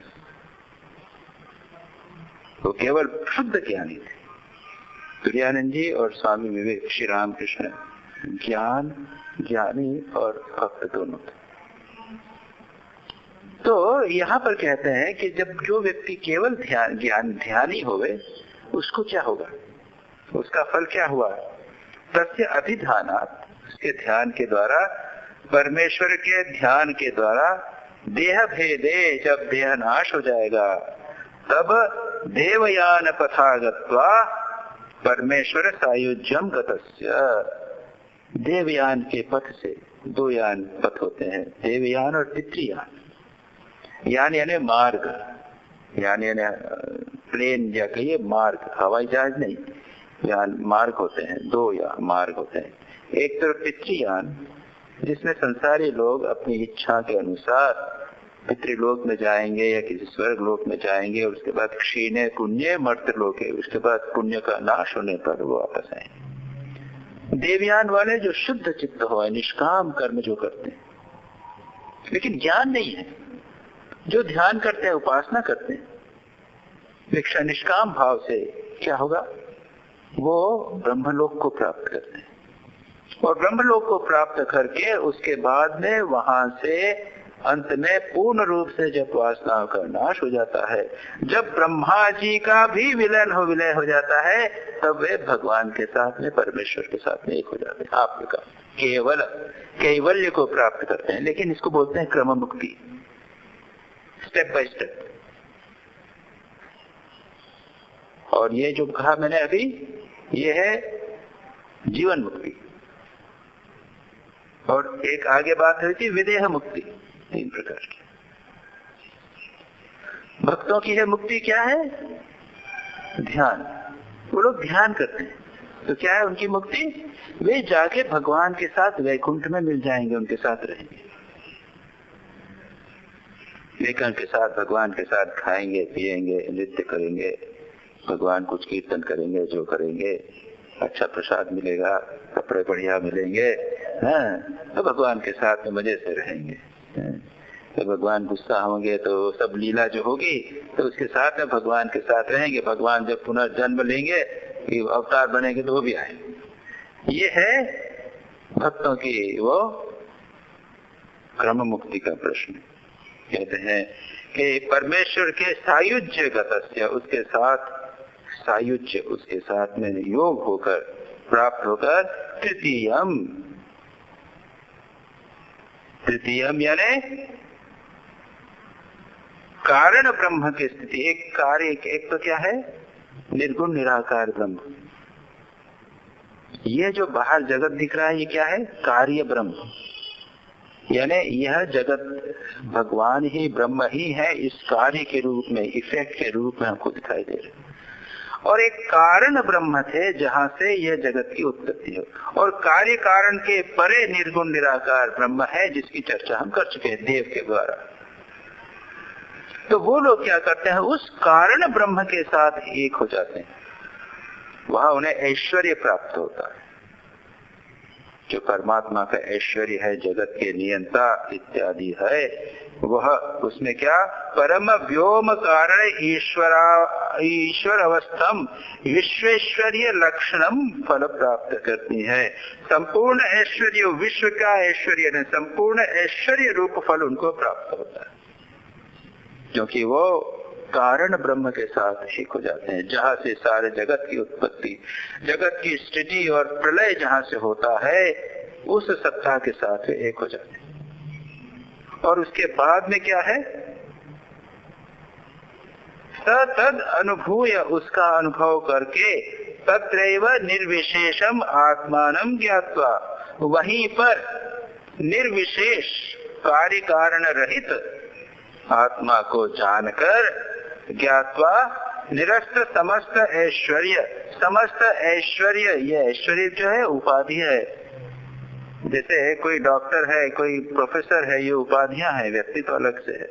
वो केवल शुद्ध ज्ञानी थे। तुरानंद जी और स्वामी विवेक, श्री रामकृष्ण, ज्ञान, ज्ञानी और भक्त दोनों थे। तो यहाँ पर कहते हैं कि जब जो व्यक्ति केवल ध्यानी होवे, उसको क्या होगा, उसका फल क्या हुआ? तस्य अभिधानात्, उसके ध्यान के द्वारा, परमेश्वर के ध्यान के द्वारा, देह भेदे, जब देह नाश हो जाएगा तब देवयान पथा गत्वा परमेश्वर सायुज्यम गतस्य, देवयान के पथ से, दो यान पथ होते हैं, देवयान और पितृयान। यान यानी मार्ग, यान यानी प्लेन या कहिए मार्ग, हवाई जहाज नहीं, यान मार्ग होते हैं, दो या मार्ग होते हैं। एक तरफ पितृयान जिसमें संसारी लोग अपनी इच्छा के अनुसार पितृलोक में जाएंगे या किसी स्वर्ग लोक में जाएंगे, और उसके बाद क्षीणे पुण्य मर्त्यलोक है, उसके बाद पुण्य का नाश होने पर वो वापस आएंगे। देवयान वाले जो शुद्ध चित्त हो, निष्काम कर्म जो करते हैं, लेकिन ज्ञान नहीं है, जो ध्यान करते हैं, उपासना करते हैं, भिक्षा निष्काम भाव से क्या होगा, वो ब्रह्मलोक को प्राप्त करते हैं। और ब्रह्मलोक को प्राप्त करके उसके बाद में वहां से अंत में पूर्ण रूप से जब वासनाओं का नाश हो जाता है, जब ब्रह्मा जी का भी विलय हो जाता है, तब वे भगवान के साथ में, परमेश्वर के साथ में एक हो जाते हैं। आपने कहा कैवल्य को प्राप्त करते हैं, लेकिन इसको बोलते हैं क्रम मुक्ति, स्टेप बाय स्टेप। और ये जो कहा मैंने अभी, ये है जीवन मुक्ति। और एक आगे बात हुई थी विदेह मुक्ति, तीन प्रकार की। भक्तों की है मुक्ति, क्या है? ध्यान। वो लोग ध्यान करते हैं, तो क्या है उनकी मुक्ति? वे जाके भगवान के साथ वैकुंठ में मिल जाएंगे, उनके साथ रहेंगे, लेकिन के साथ, भगवान के साथ खाएंगे, पिएंगे, नृत्य करेंगे, भगवान कुछ कीर्तन करेंगे, जो करेंगे, अच्छा प्रसाद मिलेगा, कपड़े बढ़िया मिलेंगे, तो भगवान के साथ में मजे से रहेंगे। तो भगवान गुस्सा होंगे तो सब लीला जो होगी, तो उसके साथ में भगवान के साथ रहेंगे। भगवान जब पुनर्जन्म लेंगे, अवतार बनेंगे, तो वो भी आएंगे। ये है भक्तों की वो क्रम मुक्ति का प्रश्न। कहते हैं कि परमेश्वर के सायुज्य गतस्य, उसके साथ सायुज्य, उसके साथ में योग होकर, प्राप्त होकर, तृतीयम यानी कारण ब्रह्म की स्थिति। एक कार्य, एक तो क्या है? निर्गुण निराकार ब्रह्म। ये जो बाहर जगत दिख रहा है, ये क्या है? कार्य ब्रह्म, यानी यह जगत भगवान ही, ब्रह्म ही है, इस कार्य के रूप में, इफेक्ट के रूप में हमको दिखाई दे रहे। और एक कारण ब्रह्म थे जहां से यह जगत की उत्पत्ति हो, और कार्य कारण के परे निर्गुण निराकार ब्रह्म है, जिसकी चर्चा हम कर चुके हैं देव के द्वारा। तो वो लोग क्या करते हैं? उस कारण ब्रह्म के साथ एक हो जाते हैं, वहां उन्हें ऐश्वर्य प्राप्त होता है। जो परमात्मा का ऐश्वर्य है, जगत के नियंता इत्यादि है, वह उसमें क्या? परम व्योम कारण ईश्वर अवस्थम विश्वेश्वर्य लक्षणम फल प्राप्त करती है। संपूर्ण ऐश्वर्य, विश्व का ऐश्वर्य ने, संपूर्ण ऐश्वर्य रूप फल उनको प्राप्त होता है, क्योंकि वो कारण ब्रह्म के साथ एक हो जाते हैं। जहां से सारे जगत की उत्पत्ति, जगत की स्थिति और प्रलय जहां से होता है, उस सत्ता के साथ एक हो जाते हैं। और उसके बाद में क्या है? तद अनुभूय, उसका अनुभव करके, तत्रैव निर्विशेषम आत्मानं ज्ञात्वा, वहीं पर निर्विशेष कार्य कारण रहित आत्मा को जानकर, ज्ञात्वा निरस्त समस्त ऐश्वर्य, समस्त ऐश्वर्य, ये ऐश्वर्य जो है उपाधि है। जैसे कोई डॉक्टर है, कोई प्रोफेसर है, ये उपाधियां हैं, व्यक्ति तो अलग से है।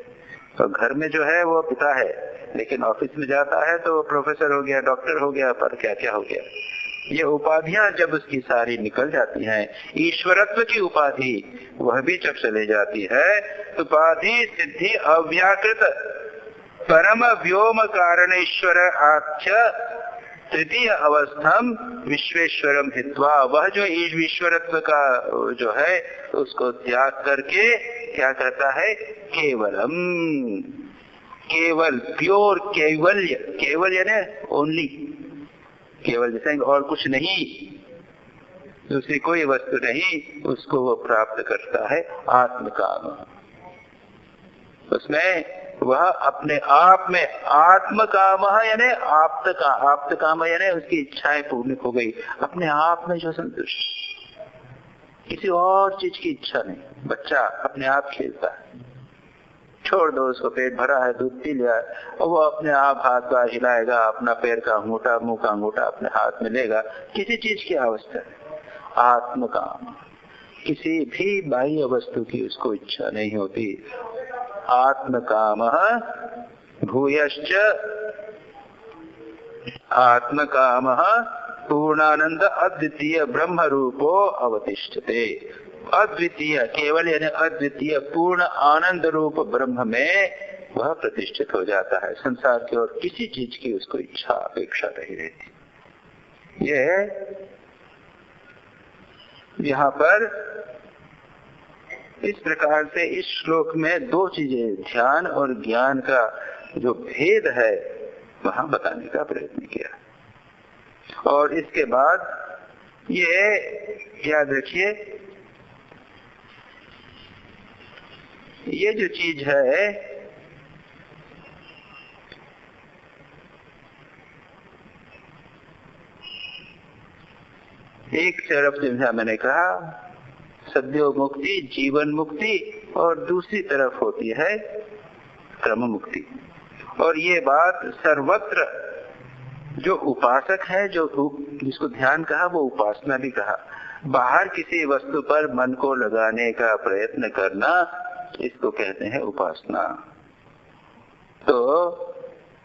तो घर में जो है वो पिता है, लेकिन ऑफिस में जाता है तो प्रोफेसर हो गया, डॉक्टर हो गया, पर क्या क्या हो गया। ये उपाधियां जब उसकी सारी निकल जाती हैं, ईश्वरत्व की उपाधि वह भी जब चले जाती है, तो उपाधि सिद्धि अव्याकृत परम व्योम कारणेश्वर आख्य तृतीय अवस्थम विश्वेश्वरम हित्वा, वह जो ईश्वरत्व का जो है उसको त्याग करके क्या कहता है, केवलम, केवल, प्योर कैवल्य, केवल यानी ओनली, केवल जैसे और कुछ नहीं, दूसरी कोई वस्तु नहीं, उसको वो प्राप्त करता है आत्म काम। उसमें वह अपने आप में आत्म काम यानी आप्त काम यानी उसकी इच्छाएं पूर्ण हो गई, अपने आप में जो संतुष्ट, किसी और चीज की इच्छा नहीं। बच्चा अपने आप खेलता है, छोड़ दो उसको, पेट भरा है, दूध पी लिया है, और वो अपने आप हाथ पैर हिलाएगा, अपना पैर का अंगूठा, मुंह का अंगूठा अपने हाथ में लेगा, किसी चीज की आवश्यकता नहीं। आत्म काम, किसी भी बाह्य वस्तु की उसको इच्छा नहीं होती। आत्म काम भूयश्च आत्म काम पूर्णानंद अद्वितीय ब्रह्म रूपो अवतिष्ठते। अद्वितीय केवल यानी अद्वितीय पूर्ण आनंद रूप ब्रह्म में वह प्रतिष्ठित हो जाता है। संसार की और किसी चीज की उसको इच्छा अपेक्षा नहीं रहती। ये यहाँ पर इस प्रकार से इस श्लोक में दो चीजें, ध्यान और ज्ञान का जो भेद है वहां बताने का प्रयत्न किया। और इसके बाद ये याद रखिए, ये जो चीज है एक तरफ जैसा मैंने कहा सद्यो मुक्ति, जीवन मुक्ति, और दूसरी तरफ होती है क्रम मुक्ति। और ये बात सर्वत्र जो उपासक है, जो जिसको ध्यान कहा वो उपासना भी कहा, बाहर किसी वस्तु पर मन को लगाने का प्रयत्न करना, इसको कहते हैं उपासना। तो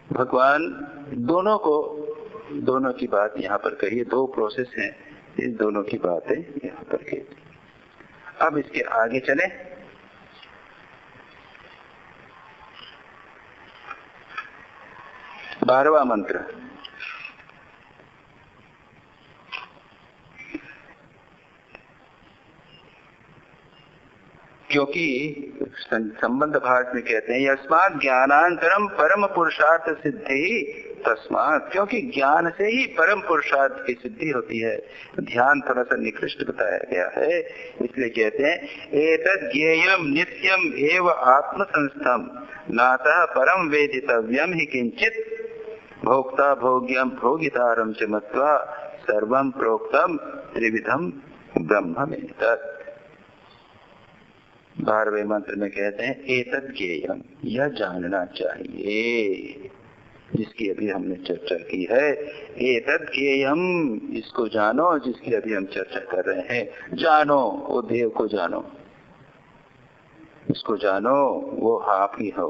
भगवान दोनों की बात यहाँ पर कही, दो प्रोसेस हैं, इस दोनों की बातें यहाँ पर कही। अब इसके आगे चले। 12वां मंत्र। क्योंकि संबंध भाग में कहते हैं यस्मात् ज्ञानांतरम परम पुरुषार्थ सिद्धि, तस्मात्, क्योंकि ज्ञान से ही परम पुरुषार्थ की सिद्धि होती है। ध्यान थोड़ा सा निकृष्ट बताया गया है, इसलिए कहते हैं एतद् ज्ञेयं नित्यम एव आत्म संस्थम नातः परम वेदितव्यम ही किंचित भोक्ता भोग्यम भोगितारम च मत्वा सर्वं प्रोक्तम त्रिविधम ब्रह्ममेतत्। 12वें मंत्र में कहते हैं एतद् ज्ञेयम, यह जानना चाहिए, जिसकी अभी हमने चर्चा की है। एतद् ज्ञेयम, इसको जानो, जिसकी अभी हम चर्चा कर रहे हैं। जानो, वो देव को जानो, उसको जानो, वो आप ही हो।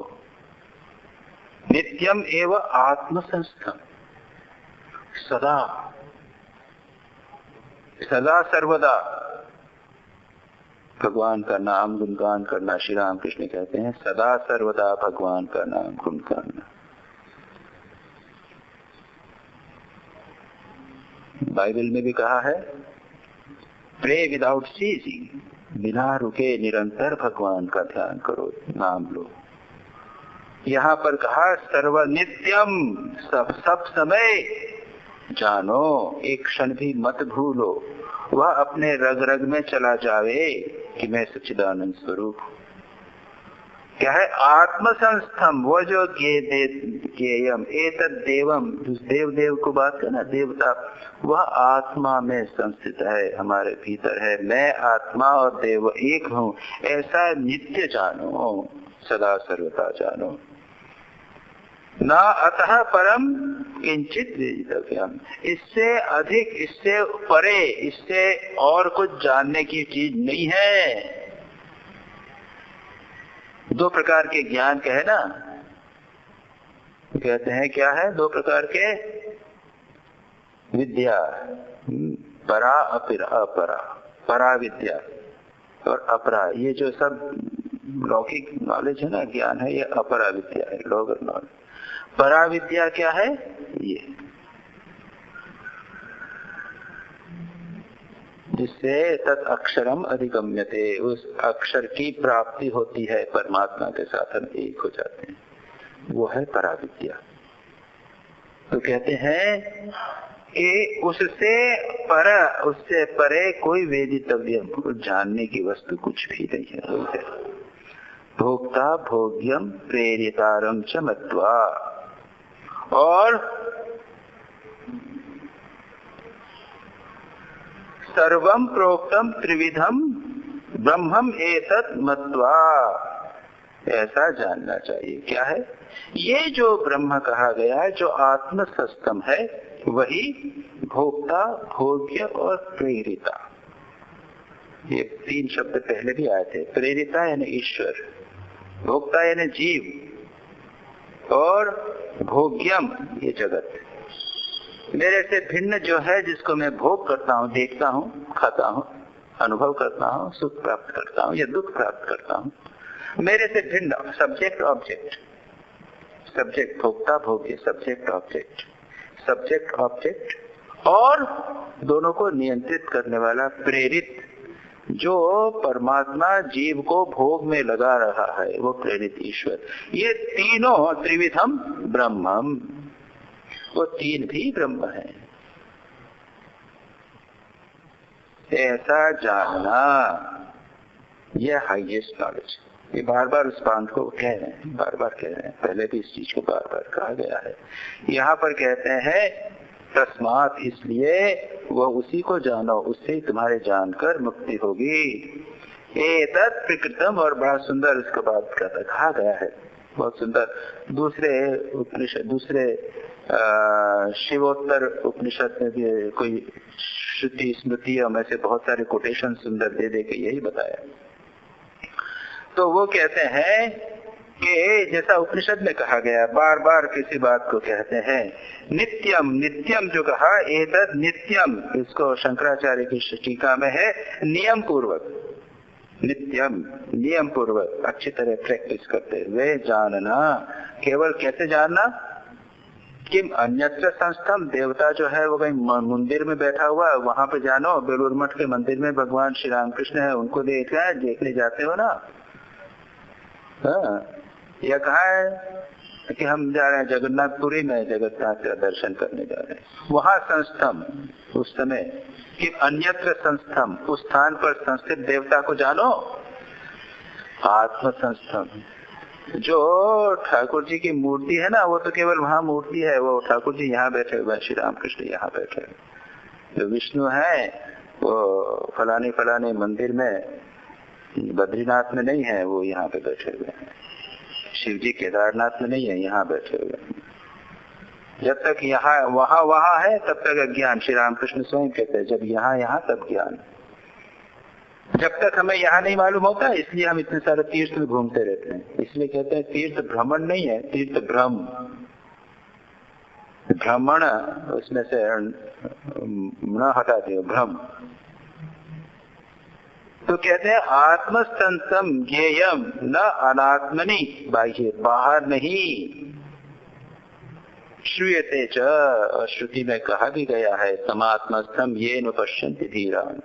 नित्यम एव आत्मसंस्थम, सदा सदा सर्वदा भगवान का नाम गुणगान करना। श्री राम कृष्ण कहते हैं सदा सर्वदा भगवान का नाम गुणगान करना। बाइबल में भी कहा है प्रे विदाउट सीजिंग, बिना रुके निरंतर भगवान का ध्यान करो, नाम लो। यहाँ पर कहा सर्वनित्यम, सब समय जानो, एक क्षण भी मत भूलो, वह अपने रग रग में चला जावे कि मैं सच्चिदानंद स्वरूप। क्या है? आत्मसंस्थम, वो जो ज्ञेयम एतद् देवम, देव को बात करना, देवता, वह आत्मा में संस्थित है, हमारे भीतर है। मैं आत्मा और देव एक हूँ, ऐसा नित्य जानो, सदा सर्वदा जानो। ना अतः परम किंचित वेदितव्यम, इससे अधिक, इससे परे, इससे और कुछ जानने की चीज नहीं है। दो प्रकार के ज्ञान कहे ना, कहते हैं क्या है? दो प्रकार के विद्या, परा अपरा, परा विद्या और अपरा। ये जो सब लौकिक नॉलेज है ना, ज्ञान है, ये अपरा विद्या है, लोअर नॉलेज। पराविद्या क्या है? ये जिससे तत् अक्षरम अधिगम्यते, उस अक्षर की प्राप्ति होती है, परमात्मा के साथ हम एक हो जाते हैं, वो है पराविद्या। तो कहते हैं कि उससे परे कोई वेदितव्य, जानने की वस्तु कुछ भी नहीं है। भोक्ता भोग्यम प्रेरितारम च मत्वा, और सर्वम प्रोक्तम त्रिविधम ब्रह्मम एतत् मत्वा, ऐसा जानना चाहिए। क्या है ये जो ब्रह्म कहा गया है, जो आत्मसस्तम है, वही भोक्ता भोग्य और प्रेरिता, ये तीन शब्द पहले भी आए थे। प्रेरिता यानी ईश्वर, भोक्ता यानी जीव, और भोग्यम ये जगत। मेरे से भिन्न जो है, जिसको मैं भोग करता हूँ, देखता हूँ, खाता हूँ, अनुभव करता हूँ, सुख प्राप्त करता हूँ या दुख प्राप्त करता हूँ, मेरे से भिन्न सब्जेक्ट ऑब्जेक्ट, सब्जेक्ट भोक्ता भोग्य, सब्जेक्ट ऑब्जेक्ट, सब्जेक्ट ऑब्जेक्ट, और दोनों को नियंत्रित करने वाला प्रेरित, जो परमात्मा जीव को भोग में लगा रहा है, वो प्रेरित ईश्वर। ये तीनों त्रिविधम ब्रह्मम, वो तीन भी ब्रह्म है। ऐसा जानना, यह हाईएस्ट नॉलेज। ये बार बार उस बात को कह रहे हैं, बार बार कह रहे हैं, पहले भी इस चीज को बार बार कहा गया है। यहाँ पर कहते हैं तस्मात्, इसलिए वह उसी को जानो, उससे तुम्हारे जानकर मुक्ति होगी। एतत् प्रकृतम, और बड़ा सुंदर इसका बात कहा गया है, बहुत सुंदर। दूसरे उपनिषद, दूसरे शिवोत्तर उपनिषद में भी कोई श्रुति स्मृतियों में से बहुत सारे कोटेशन सुंदर दे दे के यही बताया। तो वो कहते हैं कि जैसा उपनिषद में कहा गया, बार बार किसी बात को कहते हैं नित्यम, नित्यम जो कहा, एतत् नित्यम, इसको शंकराचार्य की टीका में है नियम पूर्वक, नित्यम नियम पूर्वक अच्छी तरह प्रैक्टिस करते हुए जानना। केवल कैसे जानना? किम अन्यत्र संस्थम, देवता जो है वो कहीं मंदिर में बैठा हुआ है, वहां पे जानो, बेलूर मठ के मंदिर में भगवान श्री रामकृष्ण है, उनको देखने जाते हो ना। हाँ, या कहा है कि हम जा रहे हैं जगन्नाथपुरी में, जगन्नाथ का दर्शन करने जा रहे हैं, वहां संस्थम, उस समय कि अन्यत्र संस्थम, उस स्थान पर संस्थित देवता को जानो। आत्म संस्थम, जो ठाकुर जी की मूर्ति है ना, वो तो केवल वहां मूर्ति है, वो ठाकुर जी यहाँ बैठे हुए, श्री रामकृष्ण यहाँ बैठे हुए। जो विष्णु है वो फलाने फलाने मंदिर में, बद्रीनाथ में नहीं है, वो यहाँ पे बैठे हुए हैं। शिव जी केदारनाथ में नहीं है, यहाँ बैठे हुए हैं। जब तक यहाँ वहां है तब तक अज्ञान। श्री रामकृष्ण स्वयं कहते हैं जब यहाँ तब ज्ञान। जब तक हमें यहाँ नहीं मालूम होता, इसलिए हम इतने सारे तीर्थ में घूमते रहते हैं। इसलिए कहते हैं तीर्थ भ्रमण नहीं है, तीर्थ भ्रम, भ्रमण उसमें से न हटा दे, भ्रम। तो कहते हैं आत्मस्तंतम ज्ञेयम न अनात्मनि बाह्य, बाहर नहीं। श्रूयते च, श्रुति में कहा भी गया है समात्मस्थम येन पश्यन्ति धीरान्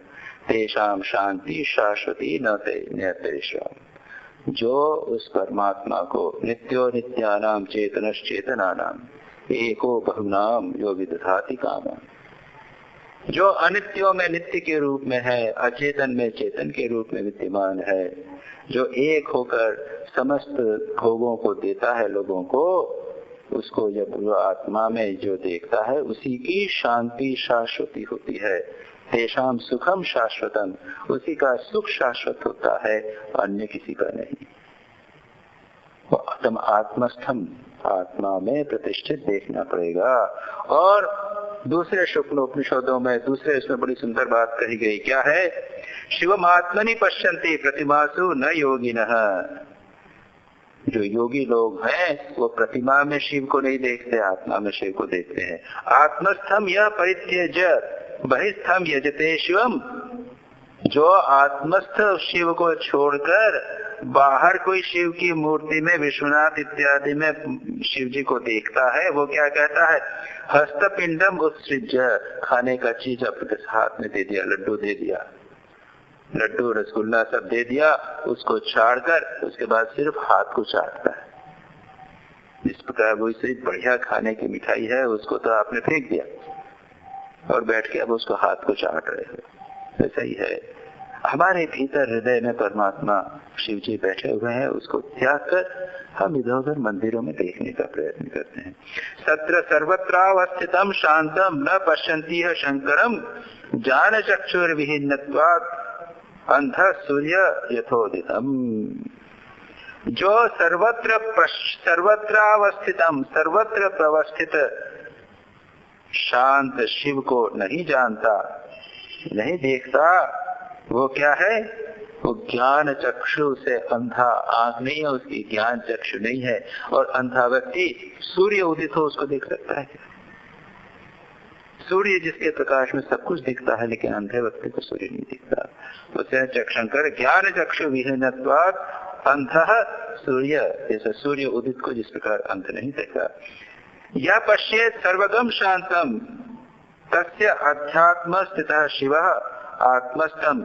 तेषां शांति शाश्वती न तेषाम्। जो उस परमात्मा को नित्यो नित्यानाम चेतनश्चेतनानाम एको बहुनाम यो विदधाति कामम्, जो अनित्यों में नित्य के रूप में है, अचेतन में चेतन के रूप में विद्यमान है, जो एक होकर समस्त भोगों को देता है लोगों को, उसको जब वो आत्मा में जो देखता है उसी की शांति शाश्वती होती है। तेषाम सुखम शाश्वतम, उसी का सुख शाश्वत होता है, अन्य किसी का नहीं। तुम आत्मस्थम, आत्मा में प्रतिष्ठित देखना पड़ेगा। और दूसरे शुक्ल उपनिषदों में दूसरे इसमें बड़ी सुंदर बात कही गई, क्या है? शिवम आत्मनि पश्यन्ति प्रतिमासु न योगिनः। जो योगी लोग हैं वो प्रतिमा में शिव को नहीं देखते, आत्मा में शिव को देखते हैं। आत्मस्थम यह परित्यज्य बहिस्थम यजते शिवम, जो आत्मस्थ शिव को छोड़कर बाहर कोई शिव की मूर्ति में, विश्वनाथ इत्यादि में शिव जी को देखता है, वो क्या कहता है, हस्तपिंडम उत्सृज्य, खाने का चीज अपने हाथ में दे दिया, लड्डू दे दिया, लड्डू रसगुल्ला सब दे दिया, उसको छाड़कर उसके बाद सिर्फ हाथ को चाटता है। इस प्रकार वो इसे बढ़िया खाने की मिठाई है, उसको तो आपने फेंक दिया और बैठ के अब उसको हाथ को चाट रहे हो। ऐसा ही है, हमारे भीतर हृदय में परमात्मा शिव जी बैठे हुए हैं, उसको त्याग कर हम इधर उधर मंदिरों में देखने का प्रयत्न करते हैं। तत्र सर्वत्रावस्थितम शांतम न पश्यन्ति है शंकरम ज्ञान चक्षुर्विहीनत्वात् अंधः सूर्य यथोदितम। जो सर्वत्रावस्थितम, सर्वत्र प्रवस्थित शांत शिव को नहीं जानता, नहीं देखता, वो क्या है, वो ज्ञान चक्षु से अंधा, आंख नहीं है उसकी, ज्ञान चक्षु नहीं है, और अंधा व्यक्ति सूर्य उदित हो उसको देख सकता है। सूर्य जिसके प्रकाश में सब कुछ दिखता है, लेकिन अंधे व्यक्ति को सूर्य नहीं दिखता। उसे शंकर ज्ञान चक्षु विहीनत्वात् अंधः सूर्य, जैसे सूर्य उदित को जिस प्रकार अंध नहीं देखा। या पश्येत सर्वगम शांतम तस्य अध्यात्म स्थितः शिवः आत्मस्थम।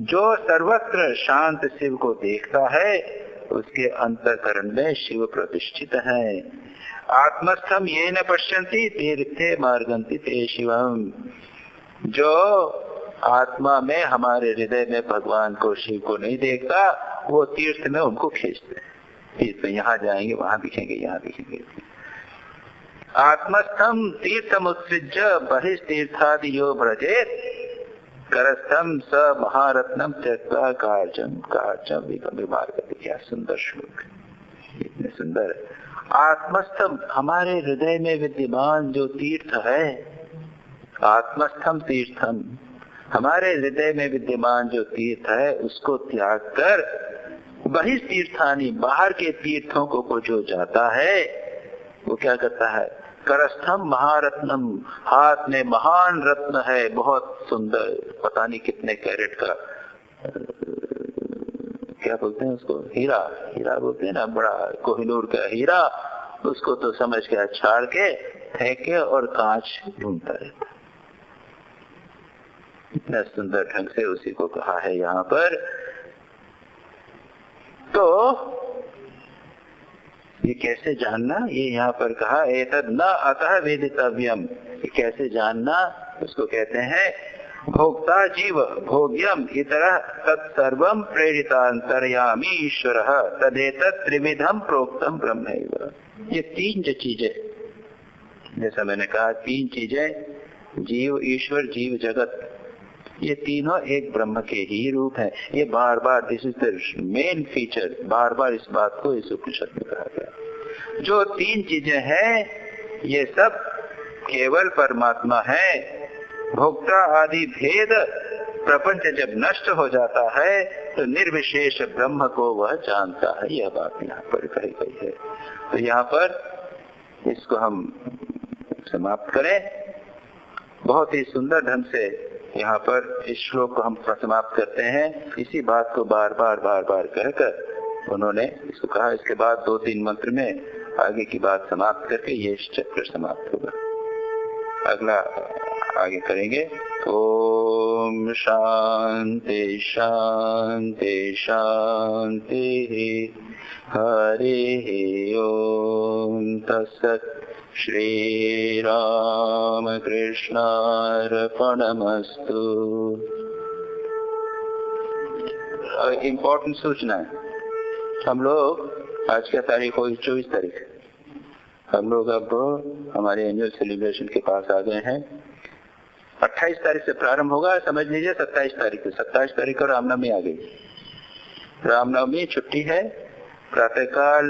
जो सर्वत्र शांत शिव को देखता है, उसके अंतःकरण में शिव प्रतिष्ठित है। आत्मस्थम ये न पश्यन्ति तीर्थे मार्गन्ति ते शिवम। जो आत्मा में, हमारे हृदय में भगवान को, शिव को नहीं देखता, वो तीर्थ में उनको खींचते हैं। तीर्थ में यहाँ जाएंगे, वहां दिखेंगे, यहाँ दिखेंगे। आत्मस्थम तीर्थमुत्सृज्य बहिस्तीर्थादियो भ्रजेत करस्थम स महारत्नम त्यक्त्वा कार्चम विमार्गति। क्या सुंदर श्लोक, इतने सुंदर। आत्मस्थम, हमारे हृदय में विद्यमान जो तीर्थ है, आत्मस्थम तीर्थम, हमारे हृदय में विद्यमान जो तीर्थ है, उसको त्याग कर बहिस्तीर्थानि, बाहर के तीर्थों को जो जाता है, वो क्या करता है, करस्थम महारत्नम, हाथ में महान रत्न है, बहुत सुंदर, पता नहीं कितने कैरेट का, क्या बोलते हैं उसको, हीरा, हीरा बोलते हैं ना, बड़ा कोहिनूर का हीरा, उसको तो समझ के छाड़ के फेंके और कांच ढूंढता रहता। इतना सुंदर ढंग से उसी को कहा है यहाँ पर। तो ये कैसे जानना, ये यहाँ पर कहा एतद न अतः वेदितव्यम, ये कैसे जानना, उसको कहते हैं भोक्ता जीव भोग्यम इतरः तत्सर्वं प्रेरितांतर्यामी ईश्वरः तदेतत् त्रिविधम प्रोक्तम ब्रह्मैव। ये तीन जो चीजें, जैसा मैंने कहा, तीन चीजें, जीव, ईश्वर, जीव जगत, ये तीनों एक ब्रह्म के ही रूप है। ये बार बार, this is the main feature, बार बार इस बात को इस उपनिषद में कहा गया। जो तीन चीजें हैं, ये सब केवल परमात्मा है। भोक्ता आदि भेद प्रपंच जब नष्ट हो जाता है, तो निर्विशेष ब्रह्म को वह जानता है। यह बात यहाँ पर कही गई है। तो यहाँ पर इसको हम समाप्त करें। बहुत ही सुंदर ढंग से यहाँ पर इस श्लोक को हम समाप्त करते हैं। इसी बात को बार बार कहकर उन्होंने इसको कहा। इसके बाद 2-3 मंत्र में आगे की बात समाप्त करके ये चक्र समाप्त होगा। अगला आगे करेंगे। ओम शांति शांति शांति हरि ओम तत्सत्। श्री राम कृष्णार्पणमस्तु। इम्पोर्टेंट सूचना है, हम लोग आज क्या तारीख होगी, 24 तारीख। हम लोग अब हमारे एनुअल सेलिब्रेशन के पास आ गए हैं। 28 तारीख से प्रारंभ होगा, समझ लीजिए 27 तारीख से। 27 तारीख को रामनवमी आ गई। रामनवमी छुट्टी है। प्रातःकाल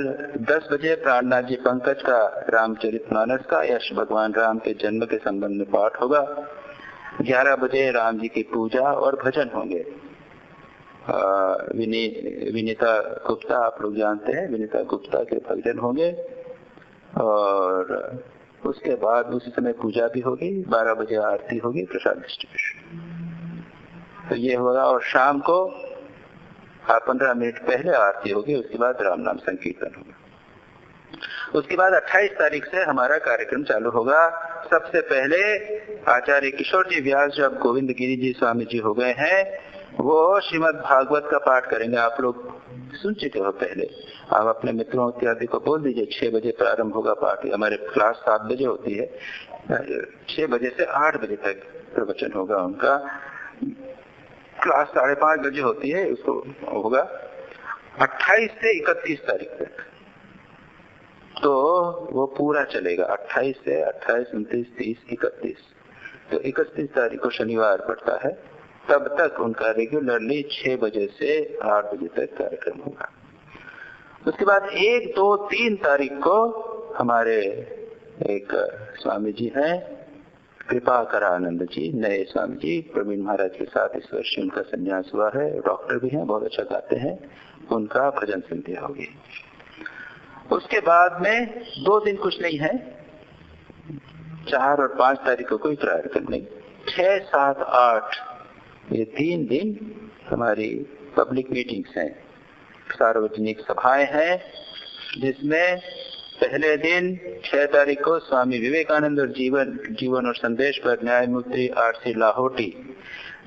10 बजे प्राणनाथ जी पंकज का रामचरितमानस का यश भगवान राम के जन्म के संबंध में पाठ होगा। 11 बजे राम जी की पूजा और भजन होंगे। विनीता गुप्ता, आप लोग जानते हैं, विनीता गुप्ता के भजन होंगे। और उसके बाद उसी समय पूजा भी होगी। 12 बजे आरती होगी, प्रसाद डिस्ट्रीब्यूशन। तो ये होगा। और शाम को 15 मिनट पहले आरती होगी, उसके बाद राम नाम संकीर्तन होगा। उसके बाद 28 तारीख से हमारा कार्यक्रम चालू होगा। सबसे पहले आचार्य किशोर जी व्यास, जो अब गोविंद गिरी जी स्वामी जी हो गए हैं, वो श्रीमद् भागवत का पाठ करेंगे। आप लोग सुन चुके हो पहले, आप अपने मित्रों इत्यादि को बोल दीजिए 6 बजे प्रारंभ होगा पाठ। हमारे क्लास 7 बजे होती है, 6 बजे से 8 बजे तक प्रवचन होगा उनका। क्लास 5:30 बजे होती है, उसको होगा 28 से 31 तारीख तक, तो वो पूरा चलेगा। 28 से 28, 29, 30, 31, तो 31 तारीख को शनिवार पड़ता है। तब तक उनका रेगुलरली 6 बजे से 8 बजे तक कार्यक्रम होगा। उसके बाद 1, 2, 3 तारीख को हमारे एक स्वामी जी हैं, कृपाकरानंद जी, नए स्वामी जी, प्रवीण महाराज के साथ इस वर्ष उनका संन्यास हुआ है। डॉक्टर भी हैं, बहुत अच्छा गाते हैं। उनका भजन संध्या होगी। उसके बाद में 2 दिन कुछ नहीं है, 4 और 5 तारीख को कोई कार्यक्रम नहीं। 6, 7, 8 ये 3 दिन हमारी पब्लिक मीटिंग्स हैं, सार्वजनिक सभाएं हैं, जिसमें पहले दिन 6 तारीख को स्वामी विवेकानंद और जीवन और संदेश पर न्यायमूर्ति RC लाहोटी,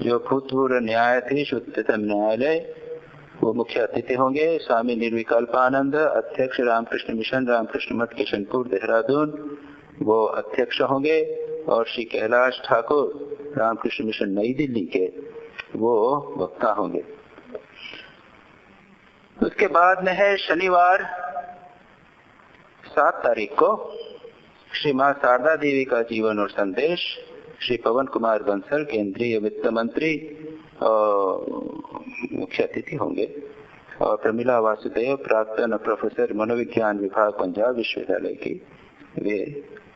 जो भूतपूर्व न्यायाधीश उच्चतम न्यायालय, वो मुख्य अतिथि होंगे। स्वामी निर्विकल्पानंद, अध्यक्ष रामकृष्ण मिशन रामकृष्ण मठ किशनपुर देहरादून, वो अध्यक्ष होंगे। और श्री कैलाश ठाकुर रामकृष्ण मिशन नई दिल्ली के, वो वक्ता होंगे। उसके बाद में है शनिवार 7 तारीख को श्री मां शारदा देवी का जीवन और संदेश, श्री पवन कुमार बंसल केंद्रीय वित्त मंत्री मुख्य अतिथि होंगे। और प्रमिला वासुदेव, प्राक्तन प्रोफेसर मनोविज्ञान विभाग पंजाब विश्वविद्यालय की, वे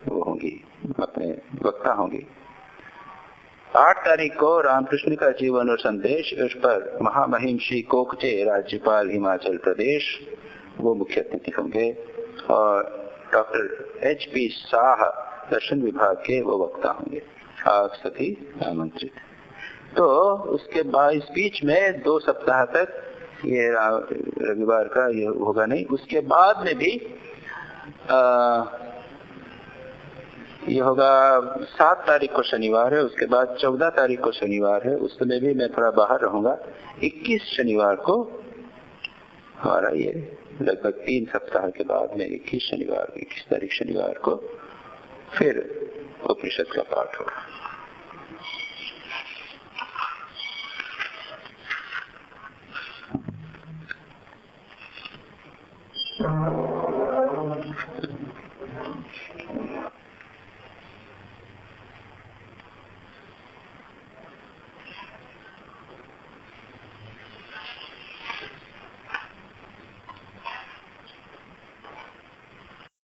वो होंगी, अपने वक्ता होंगी। 8 तारीख को रामकृष्ण का जीवन और संदेश, उस पर महामहिम श्री कोकचे, राज्यपाल हिमाचल प्रदेश, वो मुख्य अतिथि होंगे। और डॉक्टर HP शाह, दर्शन विभाग के, वो वक्ता होंगे। आप सभी आमंत्रित। तो उसके बाद इस बीच में 2 सप्ताह तक, ये रविवार का ये होगा नहीं। उसके बाद में भी ये होगा 7 तारीख को शनिवार है, उसके बाद 14 तारीख को शनिवार है, उस समय भी मैं थोड़ा बाहर रहूंगा। 21 शनिवार को हमारा ये लगभग 3 सप्ताह के बाद में 21 तारीख शनिवार को फिर उपनिषद का पाठ होगा।